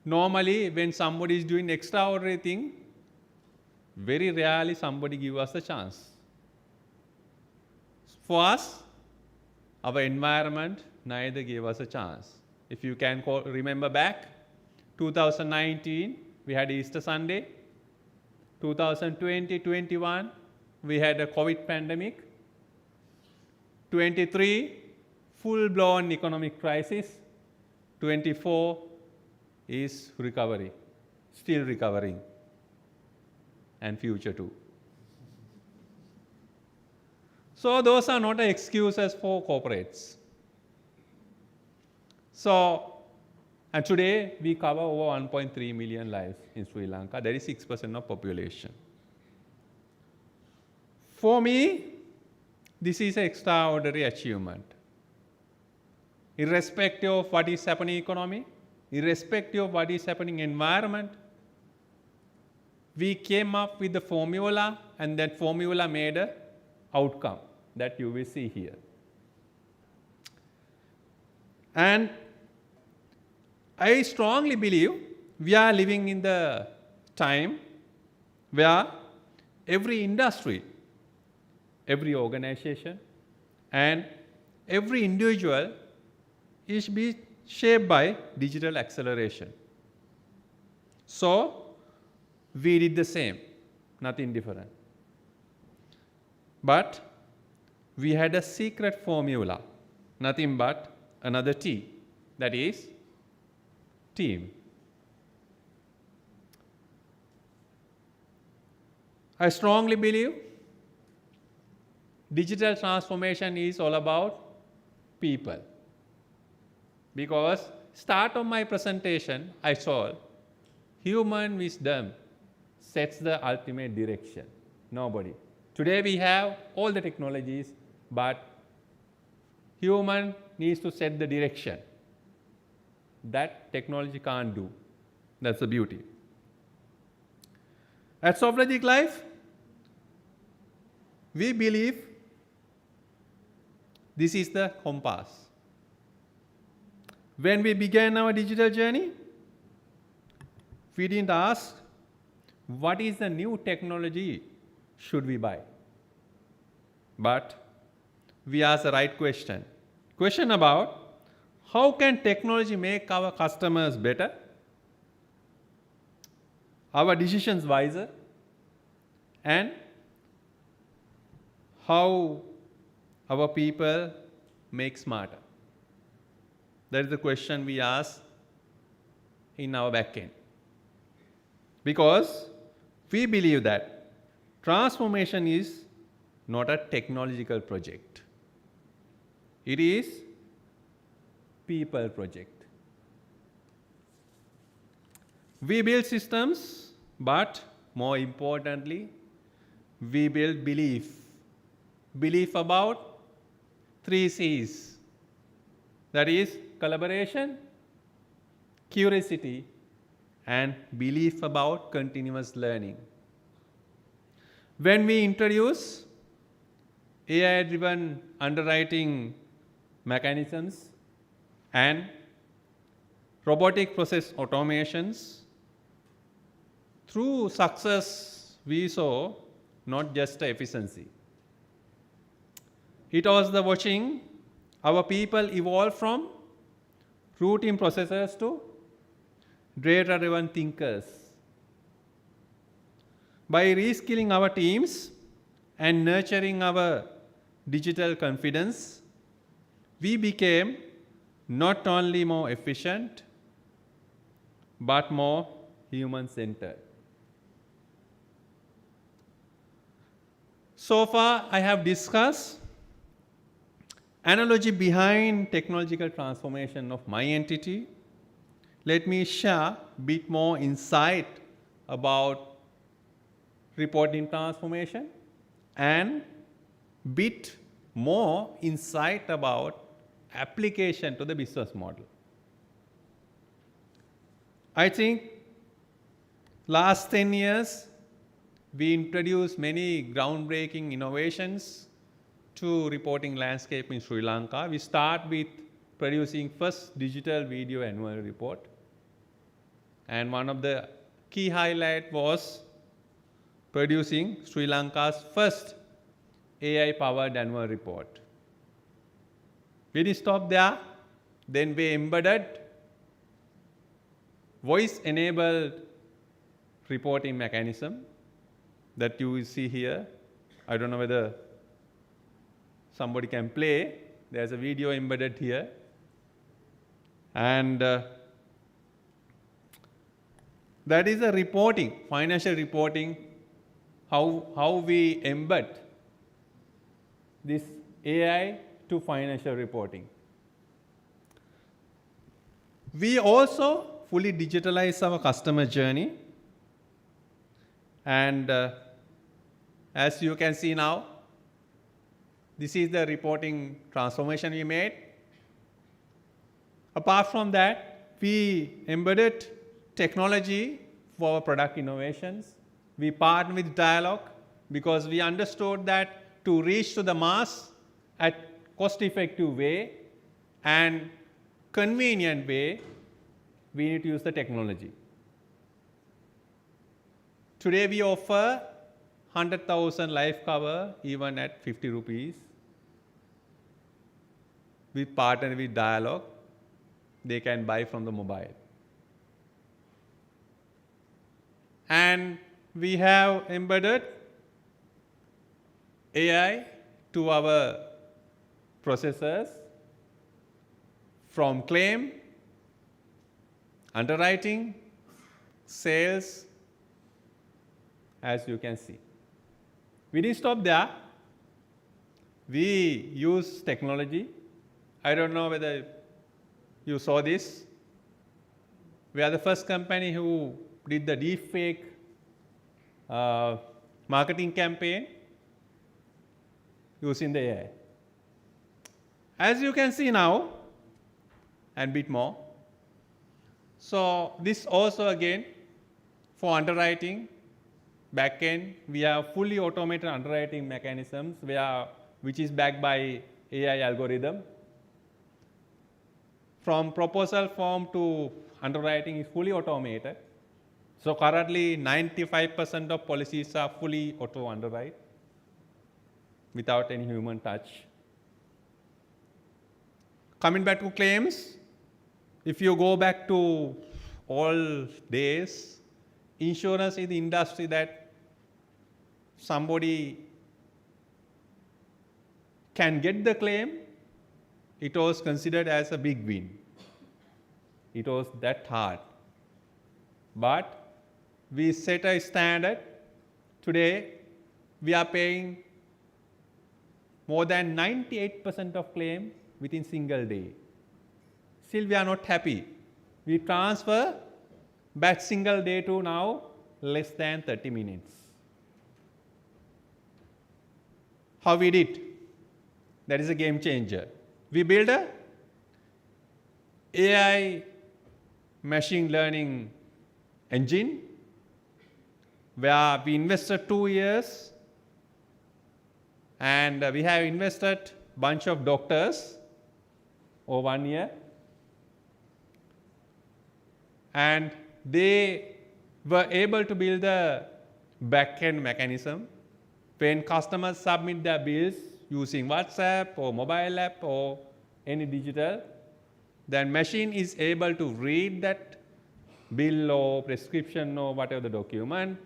N: normally when somebody is doing extraordinary thing, very rarely somebody gives us a chance. For us, our environment neither gave us a chance. If you can remember back, 2019, we had Easter Sunday. 2020-21, we had a COVID pandemic. 23, full-blown economic crisis. 24 is recovery, still recovering, and future too. So those are not excuses for corporates. So, and today we cover over 1.3 million lives in Sri Lanka. That is 6% of population. For me, this is an extraordinary achievement. Irrespective of what is happening in economy, irrespective of what is happening in environment, we came up with the formula, and that formula made an outcome that you will see here. And I strongly believe we are living in the time where every industry, every organization, and every individual is being shaped by digital acceleration. So we did the same, nothing different. But we had a secret formula, nothing but another T, that is team. I strongly believe digital transformation is all about people. Because start of my presentation, I saw human wisdom sets the ultimate direction. Nobody. Today we have all the technologies, but human needs to set the direction. That technology can't do. That's the beauty. At Softlogic Life, we believe this is the compass. When we began our digital journey, we didn't ask what is the new technology should we buy. But we asked the right question. Question about how can technology make our customers better, our decisions wiser, and how our people make smarter. That is the question we ask in our backend. Because we believe that transformation is not a technological project. It is people project. We build systems, but more importantly, we build belief. Belief about 3 C's. That is collaboration, curiosity, and belief about continuous learning. When we introduce AI-driven underwriting mechanisms and robotic process automations, through success we saw not just the efficiency. It was the watching our people evolve from routine processors to data-driven thinkers. By reskilling our teams and nurturing our digital confidence, we became not only more efficient, but more human-centered. So far, I have discussed analogy behind technological transformation of my entity. Let me share a bit more insight about reporting transformation and bit more insight about application to the business model. I think last 10 years, we introduced many groundbreaking innovations to reporting landscape in Sri Lanka. We start with producing first digital video annual report. And one of the key highlight was producing Sri Lanka's first AI-powered annual report. We didn't stop there. Then we embedded voice-enabled reporting mechanism that you will see here. I don't know whether somebody can play. There's a video embedded here. And that is a reporting, financial reporting, how we embed this AI to financial reporting. We also fully digitalize our customer journey. And as you can see now, This is the reporting transformation we made. Apart from that, we embedded technology for our product innovations. We partnered with Dialog because we understood that to reach to the mass at cost-effective way and convenient way, we need to use the technology. Today we offer 100,000 life cover even at 50 rupees. We partner with Dialog. They can buy from the mobile. And we have embedded AI to our processors from claim, underwriting, sales, as you can see. We didn't stop there. We use technology. I don't know whether you saw this. We are the first company who did the deepfake marketing campaign using the AI. As you can see now, and a bit more. So this also again for underwriting, backend, we have fully automated underwriting mechanisms which is backed by AI algorithm. From proposal form to underwriting is fully automated. So currently 95% of policies are fully auto underwrite without any human touch. Coming back to claims, if you go back to all days, insurance is the industry that somebody can get the claim, it was considered as a big win. It was that hard. But we set a standard. Today, we are paying more than 98% of claim within single day. Still, we are not happy. We transfer back single day to now less than 30 minutes. How we did? That is a game changer. We built a AI machine learning engine where we invested 2 years and we have invested bunch of doctors over 1 year, and they were able to build a back-end mechanism. When customers submit their bills using WhatsApp or mobile app or any digital, then machine is able to read that bill or prescription or whatever the document,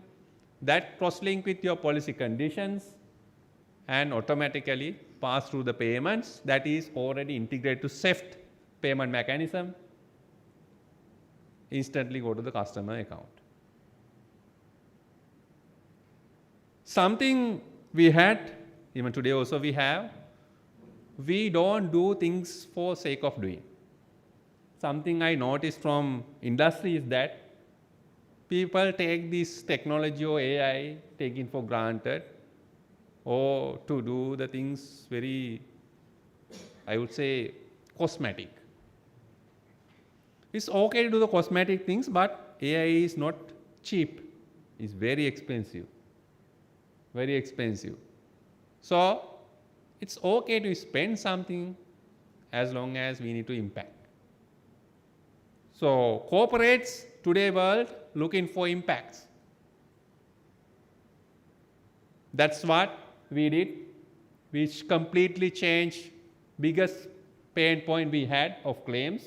N: that cross-link with your policy conditions and automatically pass through the payments that is already integrated to SEFT payment mechanism, instantly go to the customer account. Something we had, even today also we have, we don't do things for sake of doing. Something I noticed from industry is that people take this technology or AI taken for granted, or to do the things very, I would say, cosmetic. It's okay to do the cosmetic things, but AI is not cheap. It's very expensive. Very expensive. So it's okay to spend something as long as we need to impact. So corporates today world looking for impacts. That's what we did, which completely changed biggest pain point we had of claims.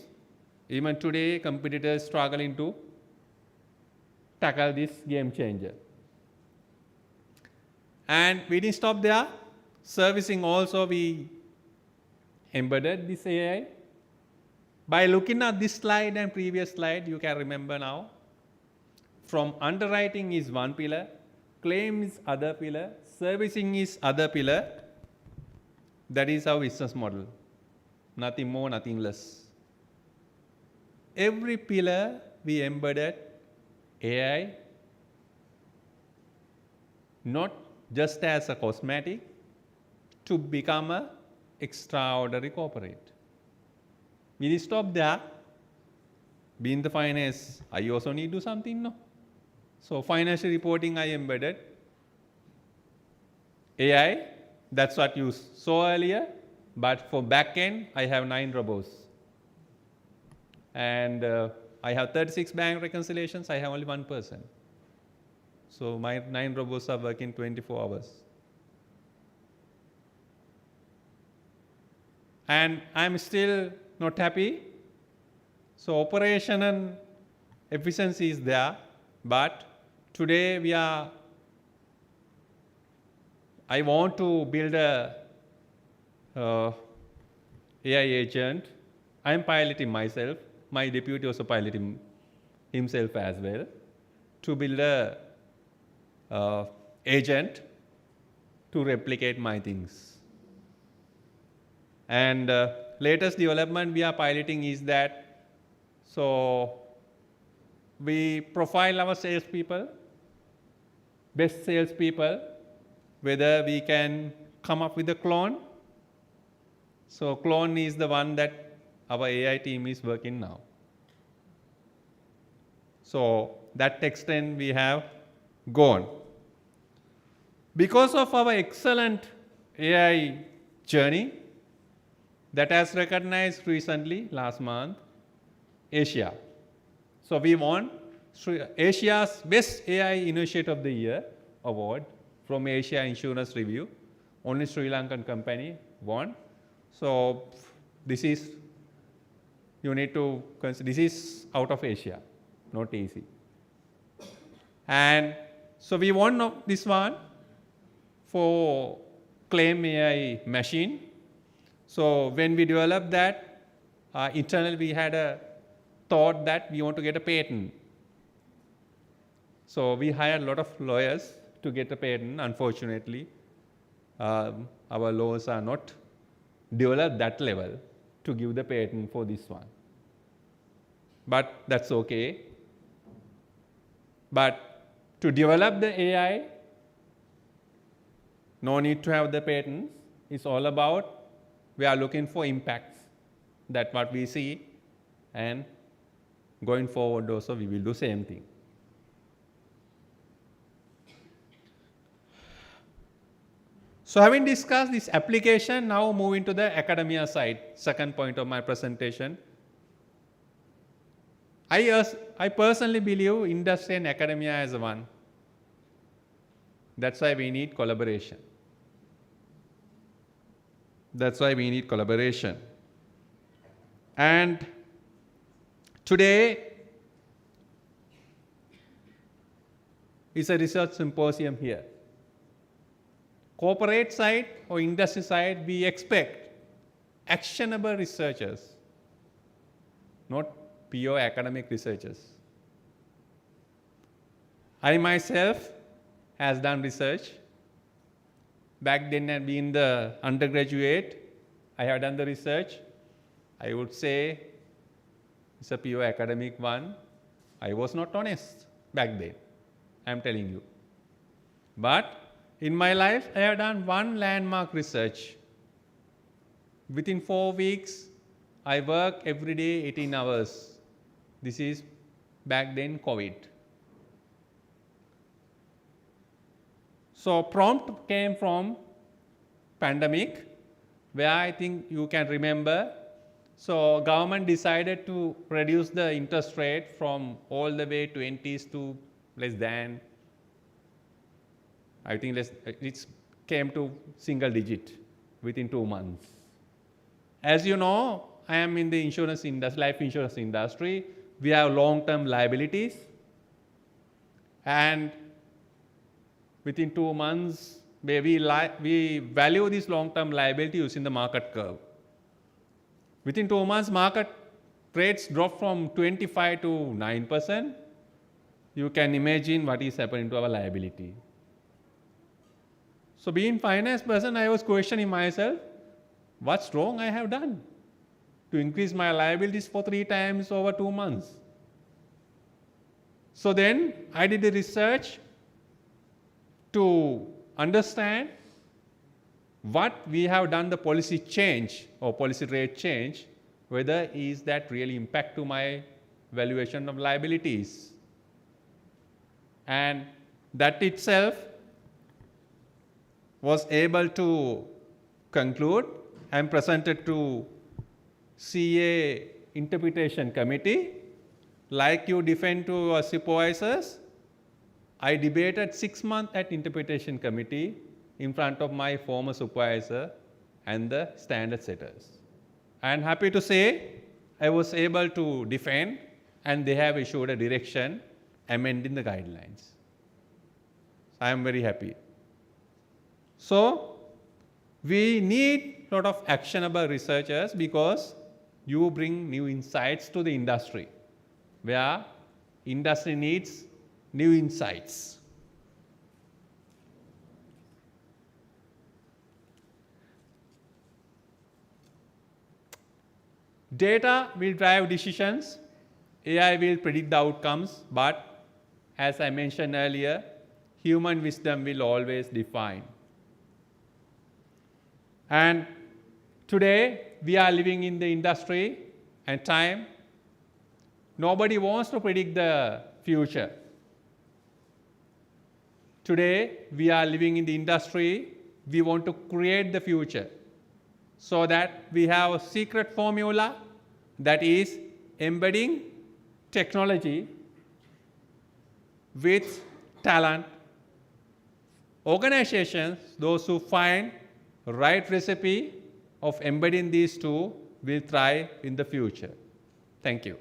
N: Even today, competitors struggling to tackle this game changer. And we didn't stop there. Servicing also, we embedded this AI. By looking at this slide and previous slide, you can remember now, from underwriting is one pillar, claim is other pillar, servicing is other pillar. That is our business model. Nothing more, nothing less. Every pillar we embedded AI, not just as a cosmetic, to become an extraordinary corporate. Will it stop there? Being the finance, I also need to do something, no? So financial reporting, I embedded. AI, that's what you saw earlier, but for backend, I have 9 robots. And I have 36 bank reconciliations, I have only 1 person. So my 9 robots are working 24 hours. And I'm still not happy. So operational efficiency is there, but today I want to build a AI agent. I'm piloting myself. My deputy also piloting himself as well to build a agent to replicate my things. And latest development we are piloting is that, so we profile our salespeople, best salespeople, whether we can come up with a clone. So clone is the one that our AI team is working now. So that extent we have gone. Because of our excellent AI journey that has recognized recently, last month, Asia. So we won Asia's Best AI Initiative of the Year award from Asia Insurance Review. Only Sri Lankan company won. So this is, you need to consider, this is out of Asia, not easy. And so we won this one for claim AI machine. So when we developed that, internally we had a thought that we want to get a patent. So we hired a lot of lawyers to get a patent. Unfortunately, our laws are not developed that level to give the patent for this one. But that's okay. But to develop the AI, no need to have the patents. It's all about, we are looking for impacts. That's what we see. And going forward also, we will do same thing. So having discussed this application, now moving to the academia side, second point of my presentation. I personally believe industry and academia as one. That's why we need collaboration. That's why we need collaboration. And today is a research symposium here. Corporate side or industry side, we expect actionable researchers, not pure academic researchers. I myself has done research. Back then, being the undergraduate, I have done the research. I would say it's a pure academic one. I was not honest back then, I'm telling you. But in my life, I have done one landmark research. Within 4 weeks, I work every day 18 hours. This is back then COVID. So prompt came from pandemic, where I think you can remember. So government decided to reduce the interest rate from all the way 20s to less than, I think it came to single digit within 2 months. As you know, I am in the insurance industry, life insurance industry. We have long-term liabilities, and within 2 months, we value this long-term liability using the market curve. Within 2 months, market rates drop from 25 to 9%. You can imagine what is happening to our liability. So being finance person, I was questioning myself, what's wrong I have done to increase my liabilities for 3 times over 2 months? So then I did the research to understand what we have done the policy change or policy rate change, whether is that really impact to my valuation of liabilities. And that itself was able to conclude and presented to CA interpretation committee. Like you defend to your supervisors, I debated 6 months at interpretation committee in front of my former supervisor and the standard setters. I am happy to say I was able to defend, and they have issued a direction amending the guidelines. I am very happy. So we need a lot of actionable researchers because you bring new insights to the industry, where industry needs new insights. Data will drive decisions, AI will predict the outcomes, but as I mentioned earlier, human wisdom will always define. And today, we are living in the industry and time. Nobody wants to predict the future. Today, we are living in the industry. We want to create the future so that we have a secret formula that is embedding technology with talent. Organizations, those who find the right recipe of embedding these two, will thrive in the future. Thank you.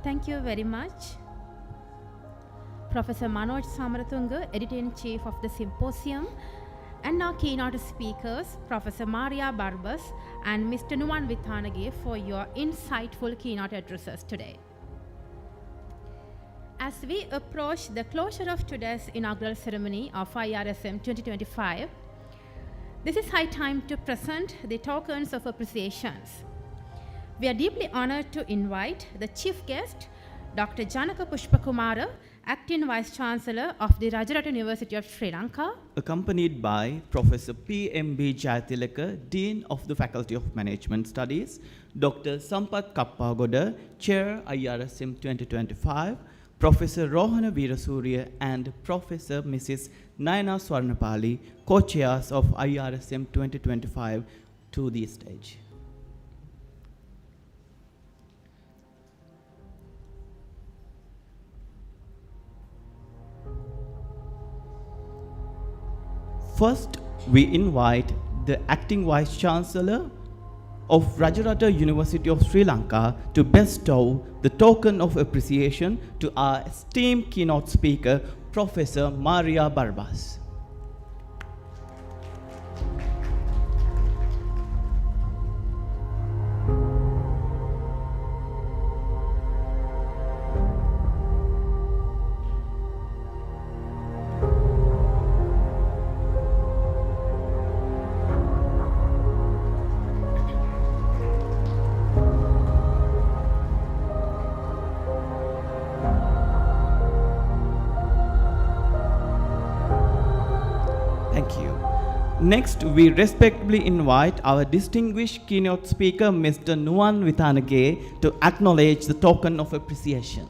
F: Thank you very much, Professor Manoj Samaratunga, Editor-in-Chief of the Symposium, and our keynote speakers, Professor Maria Barbas and Mr. Nuwan Withanage, for your insightful keynote addresses today. As we approach the closure of today's inaugural ceremony of IRSM 2025, this is high time to present the tokens of appreciations. We are deeply honored to invite the chief guest, Dr. Janaka Pushpakumara, Acting Vice Chancellor of the Rajarata University of Sri Lanka,
G: accompanied by Professor P.M.B. Jayatilaka, Dean of the Faculty of Management Studies, Dr. Sampath Kappagoda, Chair IRSM 2025, Professor Rohana Veerasurya, and Professor Mrs. Nayana Swarnapali, co-chairs of IRSM 2025, to the stage. First, we invite the Acting Vice Chancellor of Rajarata University of Sri Lanka to bestow the token of appreciation to our esteemed keynote speaker, Professor Maria Barbas. Next, we respectfully invite our distinguished keynote speaker, Mr. Nuwan Withanage, to acknowledge the token of appreciation.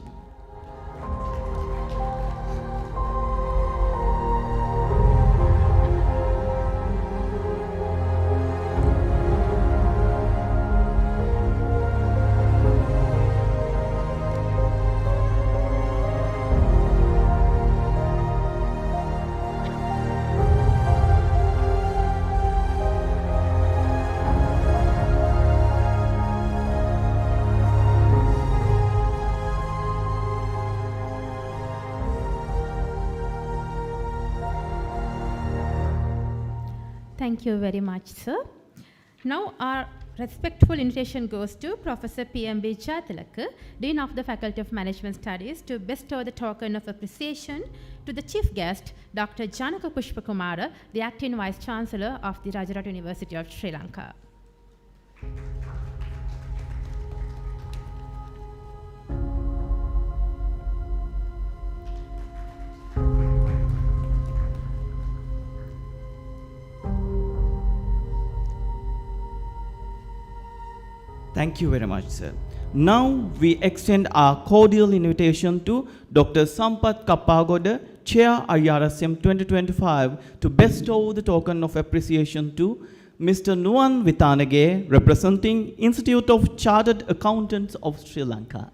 F: Thank you very much, sir. Now our respectful invitation goes to Professor P.M.B. Jayatilaka, Dean of the Faculty of Management Studies, to bestow the token of appreciation to the chief guest, Dr. Janaka Pushpakumara, the acting Vice Chancellor of the Rajarata University of Sri Lanka.
G: Thank you very much, sir. Now we extend our cordial invitation to Dr. Sampath Kappagoda, Chair IRSM 2025, to bestow the token of appreciation to Mr. Nuwan Withanage, representing Institute of Chartered Accountants of Sri Lanka.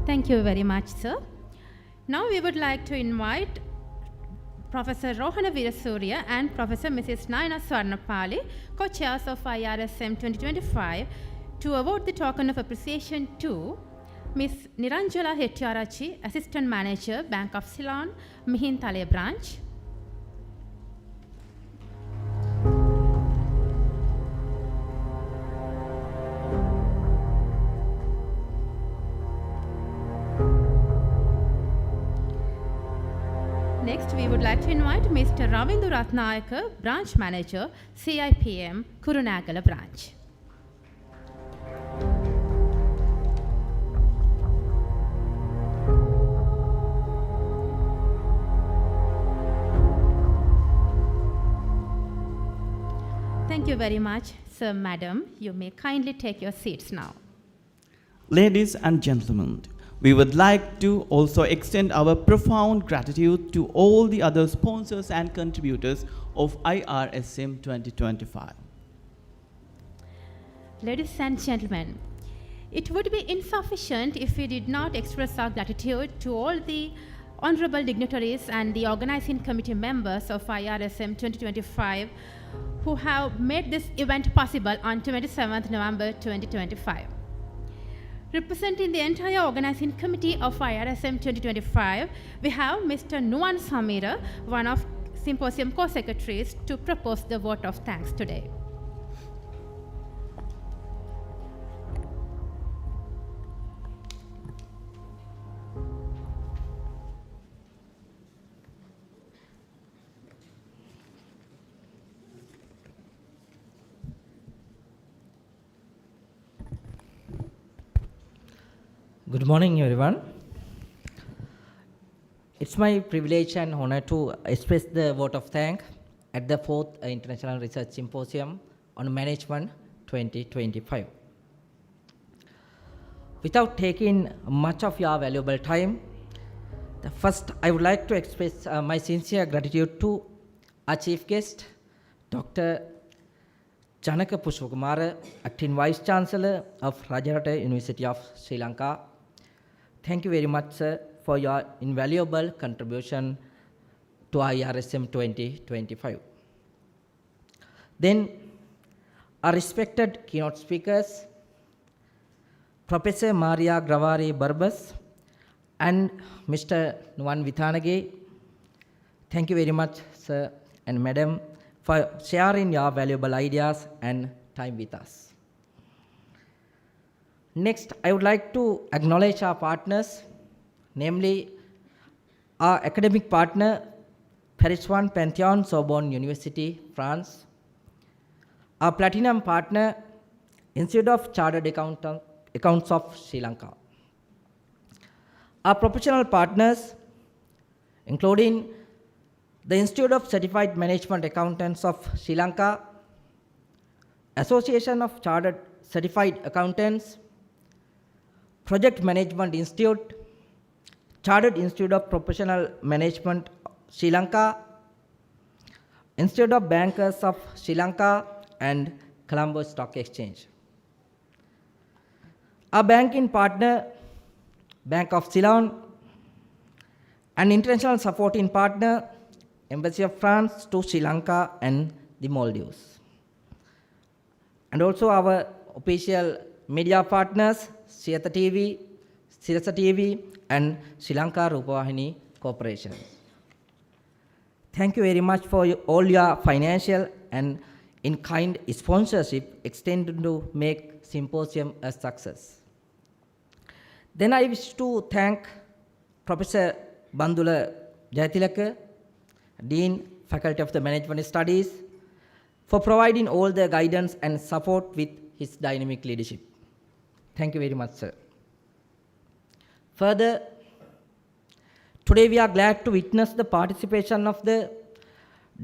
F: Thank you very much, sir. Now we would like to invite Professor Rohana Veerasurya and Professor Mrs. Nayana Swarnapali, co-chairs of IRSM 2025, to award the token of appreciation to Ms. Niranjala Hettiarachi, Assistant Manager, Bank of Ceylon, Mihintale branch. Next, we would like to invite Mr. Ravindu Ratnayaka, Branch Manager, CIPM, Kurunagala Branch. Thank you very much, sir, madam. You may kindly take your seats now.
G: Ladies and gentlemen, we would like to also extend our profound gratitude to all the other sponsors and contributors of IRSM 2025.
F: Ladies and gentlemen, it would be insufficient if we did not express our gratitude to all the honorable dignitaries and the organizing committee members of IRSM 2025 who have made this event possible on 27th November 2025. Representing the entire organizing committee of IRSM 2025, we have Mr. Nuwan Samira, one of Symposium co-secretaries, to propose the vote of thanks today.
O: Good morning, everyone. It's my privilege and honor to express the vote of thanks at the 4th International Research Symposium on Management 2025. Without taking much of your valuable time, first I would like to express my sincere gratitude to our chief guest, Dr. Janaka Pushpakumara, Acting Vice Chancellor of Rajarata University of Sri Lanka. Thank you very much, sir, for your invaluable contribution to IRSM 2025. Then, our respected keynote speakers, Professor Maria Gravari Barbas and Mr. Nuwan Withanage. Thank you very much, sir and madam, for sharing your valuable ideas and time with us. Next, I would like to acknowledge our partners, namely our academic partner, Paris 1 Pantheon, Sorbonne University, France, our platinum partner, Institute of Chartered Accountants of Sri Lanka, our professional partners, including the Institute of Certified Management Accountants of Sri Lanka, Association of Chartered Certified Accountants, Project Management Institute, Chartered Institute of Professional Management Sri Lanka, Institute of Bankers of Sri Lanka, and Colombo Stock Exchange. Our banking partner, Bank of Ceylon, and international supporting partner, Embassy of France to Sri Lanka and the Maldives. And also our official media partners, Siyata TV, Sirasa TV, and Sri Lanka Rupawahini Corporation. Thank you very much for all your financial and in-kind sponsorship extended to make Symposium a success. Then I wish to thank Professor Bandula Jayatilaka, Dean, Faculty of the Management Studies, for providing all the guidance and support with his dynamic leadership. Thank you very much, sir. Further, today we are glad to witness the participation of the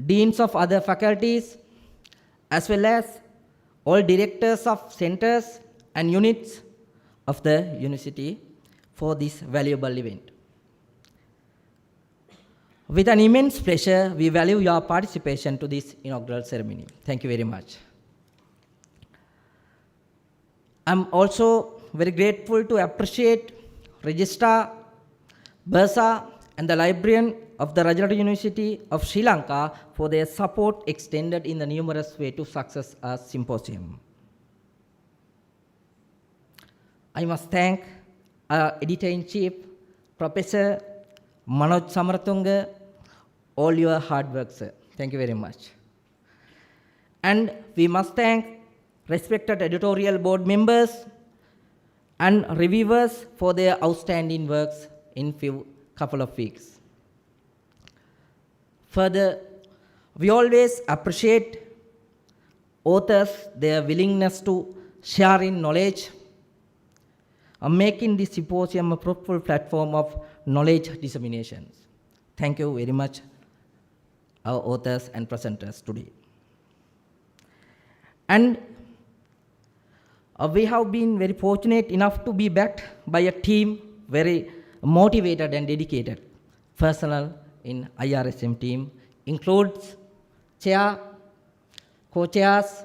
O: deans of other faculties, as well as all directors of centers and units of the university for this valuable event. With an immense pleasure, we value your participation to this inaugural ceremony. Thank you very much. I'm also very grateful to appreciate Registrar, Bursa, and the librarian of the Rajarata University of Sri Lanka for their support extended in the numerous way to success as Symposium. I must thank our Editor-in-Chief, Professor Manoj Samaratunga, all your hard work, sir. Thank you very much. And we must thank respected editorial board members and reviewers for their outstanding works in couple of weeks. Further, we always appreciate authors, their willingness to share in knowledge, making this symposium a fruitful platform of knowledge dissemination. Thank you very much, our authors and presenters today. And we have been very fortunate enough to be backed by a team very motivated and dedicated. Personnel in IRSM team includes chair, co-chairs,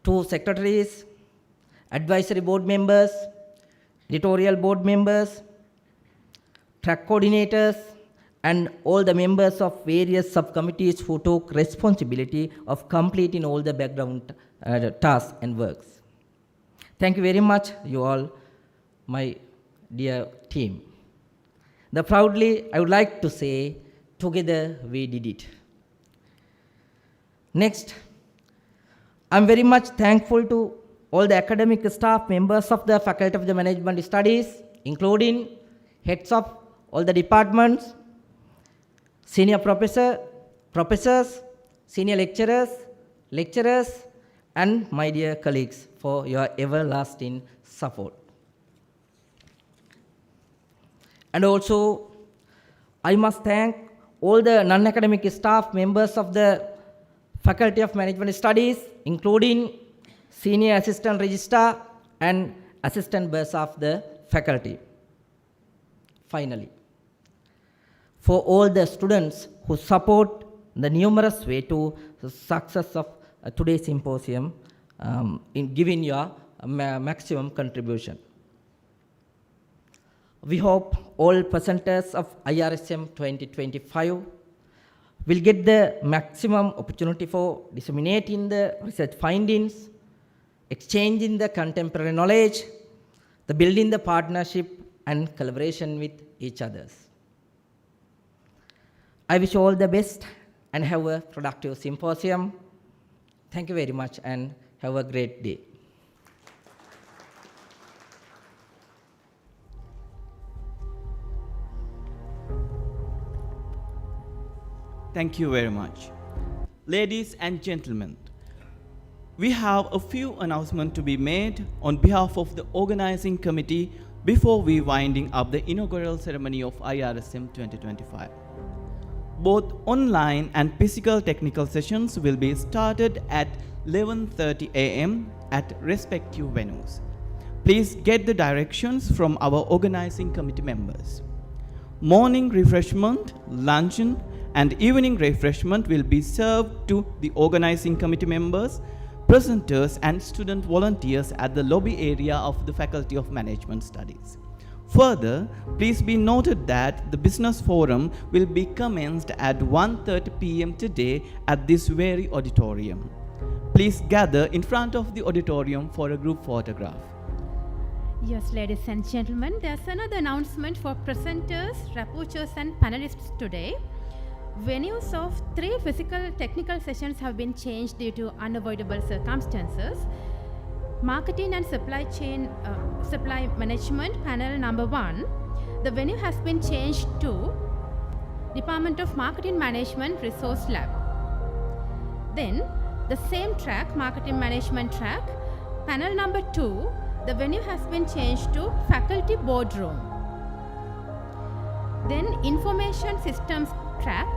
O: 2 secretaries, advisory board members, editorial board members, track coordinators, and all the members of various subcommittees who took responsibility of completing all the background tasks and works. Thank you very much, you all, my dear team. Proudly, I would like to say, together we did it. Next, I'm very much thankful to all the academic staff members of the Faculty of the Management Studies, including heads of all the departments, senior professors, senior lecturers, and my dear colleagues for your everlasting support. And also, I must thank all the non-academic staff members of the Faculty of Management Studies, including Senior Assistant Registrar and Assistant Bursa of the faculty. Finally, for all the students who support the numerous way to the success of today's symposium in giving your maximum contribution. We hope all presenters of IRSM 2025 will get the maximum opportunity for disseminating the research findings, exchanging the contemporary knowledge, the building the partnership and collaboration with each other. I wish you all the best and have a productive symposium. Thank you very much and have a great day.
G: Thank you very much. Ladies and gentlemen, we have a few announcements to be made on behalf of the organizing committee before we winding up the inaugural ceremony of IRSM 2025. Both online and physical technical sessions will be started at 11:30 a.m. at respective venues. Please get the directions from our organizing committee members. Morning refreshment, luncheon, and evening refreshment will be served to the organizing committee members, presenters, and student volunteers at the lobby area of the Faculty of Management Studies. Further, please be noted that the business forum will be commenced at 1:30 p.m. today at this very auditorium. Please gather in front of the auditorium for a group photograph.
F: Yes, ladies and gentlemen, there's another announcement for presenters, rapporteurs, and panelists today. Venues of 3 physical technical sessions have been changed due to unavoidable circumstances. Marketing and supply chain supply management panel number 1, the venue has been changed to Department of Marketing Management Resource Lab. Then the same track, marketing management track, panel number 2, the venue has been changed to Faculty Boardroom. Then information systems track,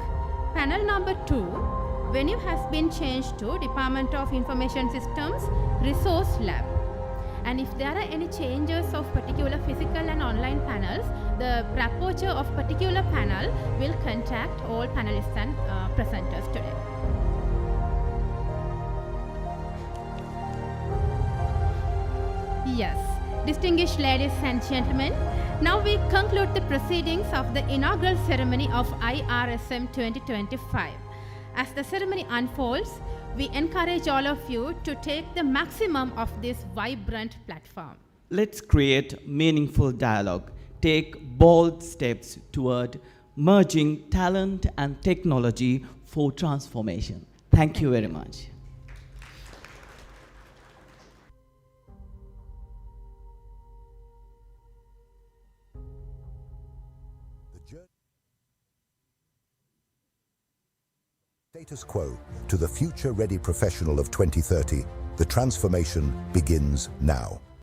F: panel number 2, venue has been changed to Department of Information Systems Resource Lab. And if there are any changes of particular physical and online panels, the rapporteur of particular panel will contact all panelists and presenters today. Yes, distinguished ladies and gentlemen, now we conclude the proceedings of the inaugural ceremony of IRSM 2025. As the ceremony unfolds, we encourage all of you to take the maximum of this vibrant platform.
G: Let's create meaningful dialogue, take bold steps toward merging talent and technology for transformation. Thank you very much.
C: Status quo to the future-ready professional of 2030, the transformation begins now.